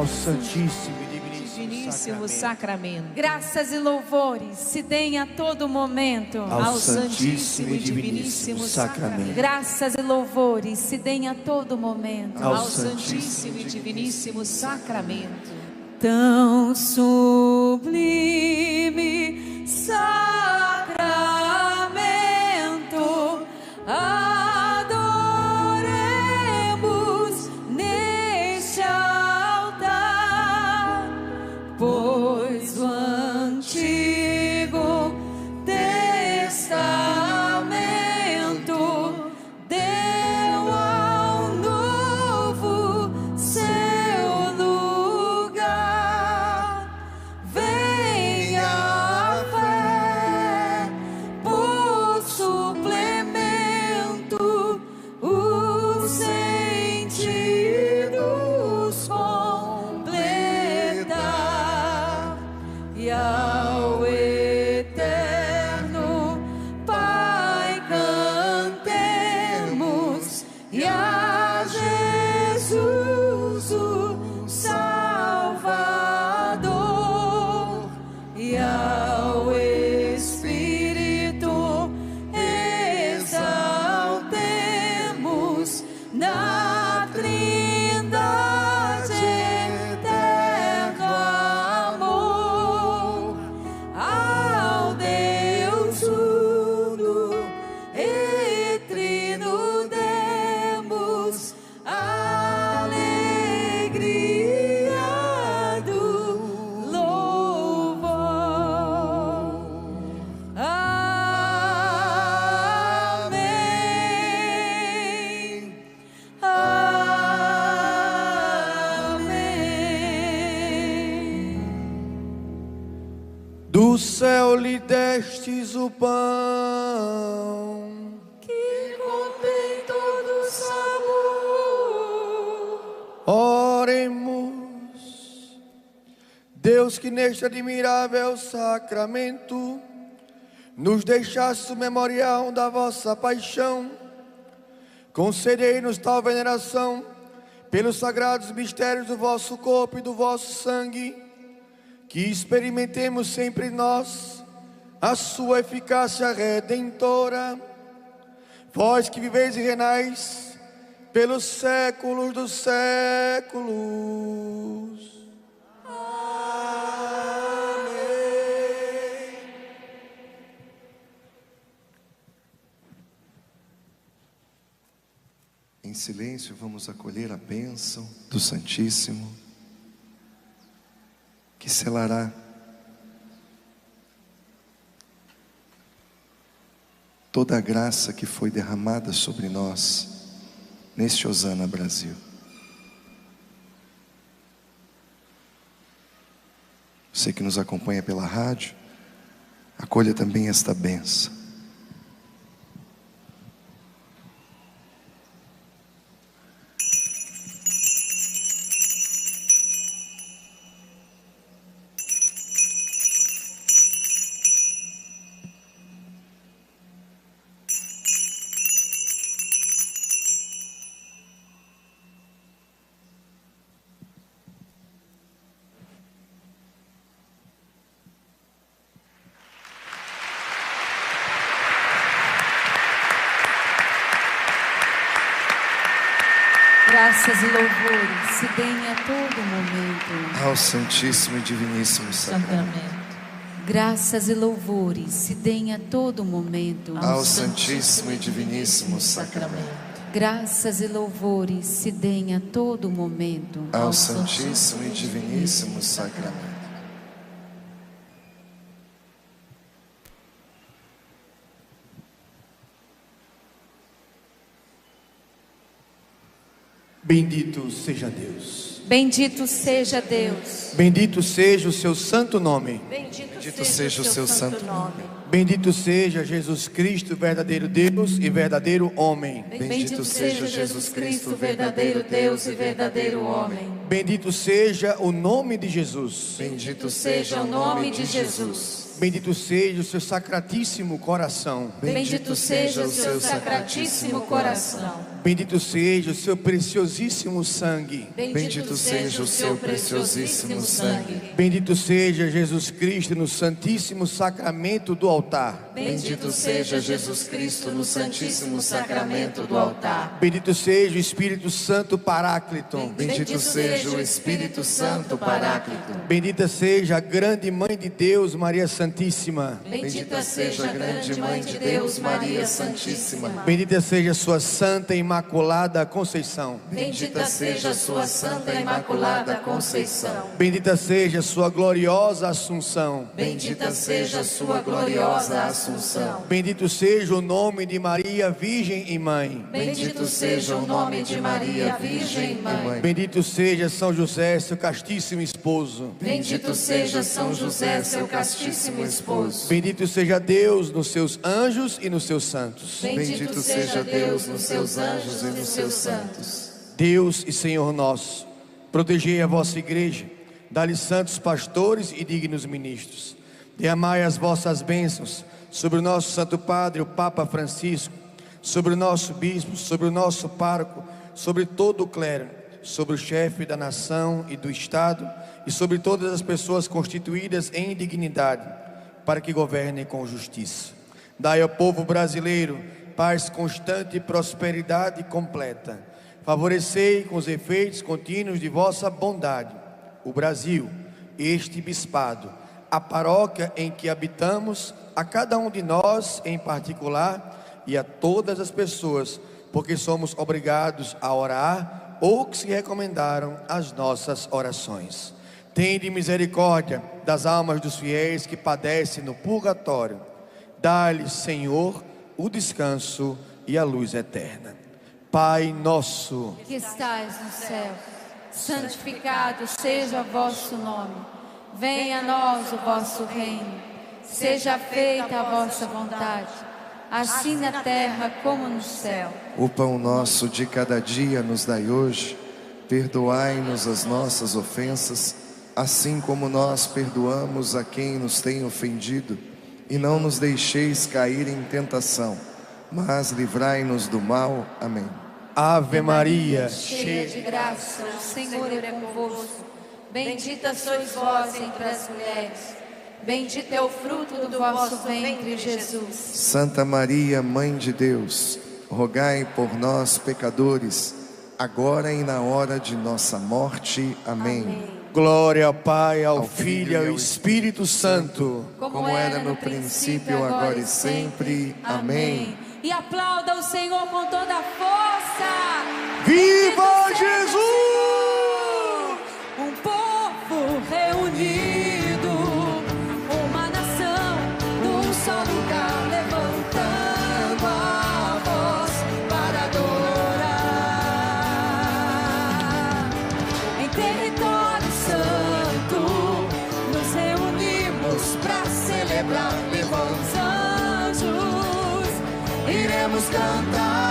ao Santíssimo e Diviníssimo Sacramento. Graças e louvores se deem a todo momento ao Santíssimo e Diviníssimo Sacramento. Graças e louvores se deem a todo momento ao Santíssimo e Diviníssimo Sacramento. Tão sublime sacramento, adoremos neste altar, pois o Antigo Testamento deu ao Novo seu lugar. Venha a fé por suplemento, os sentidos completar, e ao eterno Pai cantemos, e a Jesus o Salvador, e ao Espírito exaltemos na Trindade eterno amor, ao Deus uno e trino demos a alegria do louvor. Amém. Amém. Do céu lhe destes o pão, Que contém todo sabor. oremos. Deus, que neste admirável sacramento nos deixaste o memorial da vossa paixão, concedei-nos tal veneração pelos sagrados mistérios do vosso corpo e do vosso sangue, que experimentemos sempre nós a sua eficácia redentora. Vós que viveis e reinais pelos séculos dos séculos. Em silêncio vamos acolher a bênção do Santíssimo, que selará toda a graça que foi derramada sobre nós neste Hosana Brasil. Você que nos acompanha pela rádio, acolha também esta bênção. Graças e louvores se deem a todo momento Ao Santíssimo e Diviníssimo Sacramento. Graças e louvores se deem a todo momento Ao Santíssimo e Diviníssimo Sacramento. Graças e louvores se deem a todo momento Ao Santíssimo e Diviníssimo Sacramento. Bendito seja Deus. Bendito seja Deus. Bendito seja o seu santo nome. Bendito seja o seu santo nome. Bendito seja Jesus Cristo, verdadeiro Deus e verdadeiro homem. Bendito seja Jesus Cristo, verdadeiro Deus e verdadeiro homem. Bendito seja o nome de Jesus. Bendito Seja o nome de Jesus. Bendito seja o seu sacratíssimo coração. Bendito seja o seu sacratíssimo coração. Bendito seja o seu preciosíssimo sangue. Bendito seja o seu preciosíssimo sangue. Bendito seja Jesus Cristo no santíssimo sacramento do altar. Bendito seja Jesus Cristo no santíssimo sacramento do altar. Bendito seja o Espírito Santo Paráclito. Bendito seja o Espírito Santo Paráclito. Bendita seja a grande Mãe de Deus, Maria Santíssima. Bendita seja a grande Mãe de Deus, Maria Santíssima. Bendita seja sua Santa e Imaculada Conceição. Bendita seja a sua Santa e Imaculada Conceição. Bendita seja a sua gloriosa Assunção. Bendita seja a sua gloriosa Assunção. Bendito seja o nome de Maria, Virgem e Mãe. Bendito seja o nome de Maria, Virgem e Mãe. Bendito seja São José, seu castíssimo esposo. Bendito seja São José, seu castíssimo esposo. Bendito seja Deus nos seus anjos e nos seus santos. Bendito seja Deus nos seus anjos e nos seus santos. Deus e Senhor nosso, protegei a vossa igreja, dá-lhe santos pastores e dignos ministros. Derramai as vossas bênçãos sobre o nosso Santo Padre, o Papa Francisco, sobre o nosso bispo, sobre o nosso pároco, sobre todo o clero, sobre o chefe da nação e do Estado e sobre todas as pessoas constituídas em dignidade, para que governem com justiça. Dai ao povo brasileiro paz constante e prosperidade completa. Favorecei com os efeitos contínuos de vossa bondade o Brasil, este bispado, a paróquia em que habitamos, a cada um de nós em particular e a todas as pessoas, porque somos obrigados a orar ou que se recomendaram as nossas orações. Tende misericórdia das almas dos fiéis que padecem no purgatório. Dá-lhes, Senhor, o descanso e a luz eterna. Pai nosso, que estais no céu, santificado seja o vosso nome. Venha a nós o vosso reino. Seja feita a vossa vontade, assim na terra como no céu. O pão nosso de cada dia nos dai hoje. Perdoai-nos as nossas ofensas, assim como nós perdoamos a quem nos tem ofendido. E não nos deixeis cair em tentação, mas livrai-nos do mal. Amém. Ave Maria, cheia de graça, o Senhor é convosco. Bendita sois vós entre as mulheres. Bendito é o fruto do vosso ventre, Jesus. Santa Maria, Mãe de Deus, rogai por nós, pecadores, agora e na hora de nossa morte. Amém. Glória ao Pai, ao Filho e ao Espírito Santo, como era no princípio, agora e sempre. Amém. E aplauda o Senhor com toda a força. Viva Jesus! Um povo reunido, uma nação num só lugar, levantando a voz para adorar. Em território santo, nos reunimos para celebrar. E com os anjos iremos cantar.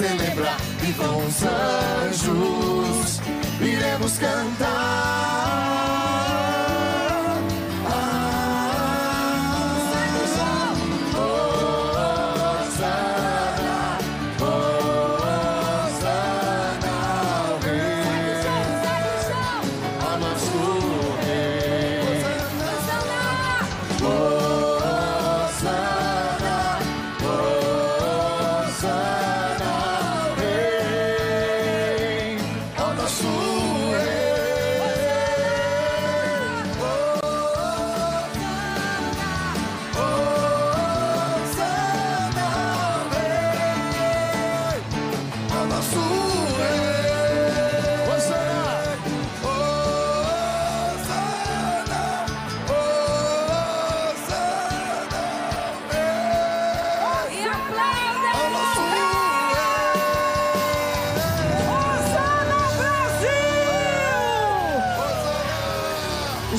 Celebrar e com os anjos iremos cantar.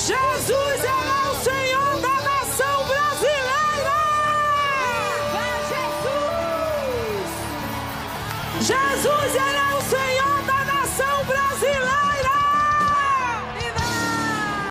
Jesus é o Senhor da nação brasileira! Jesus! Jesus é o Senhor!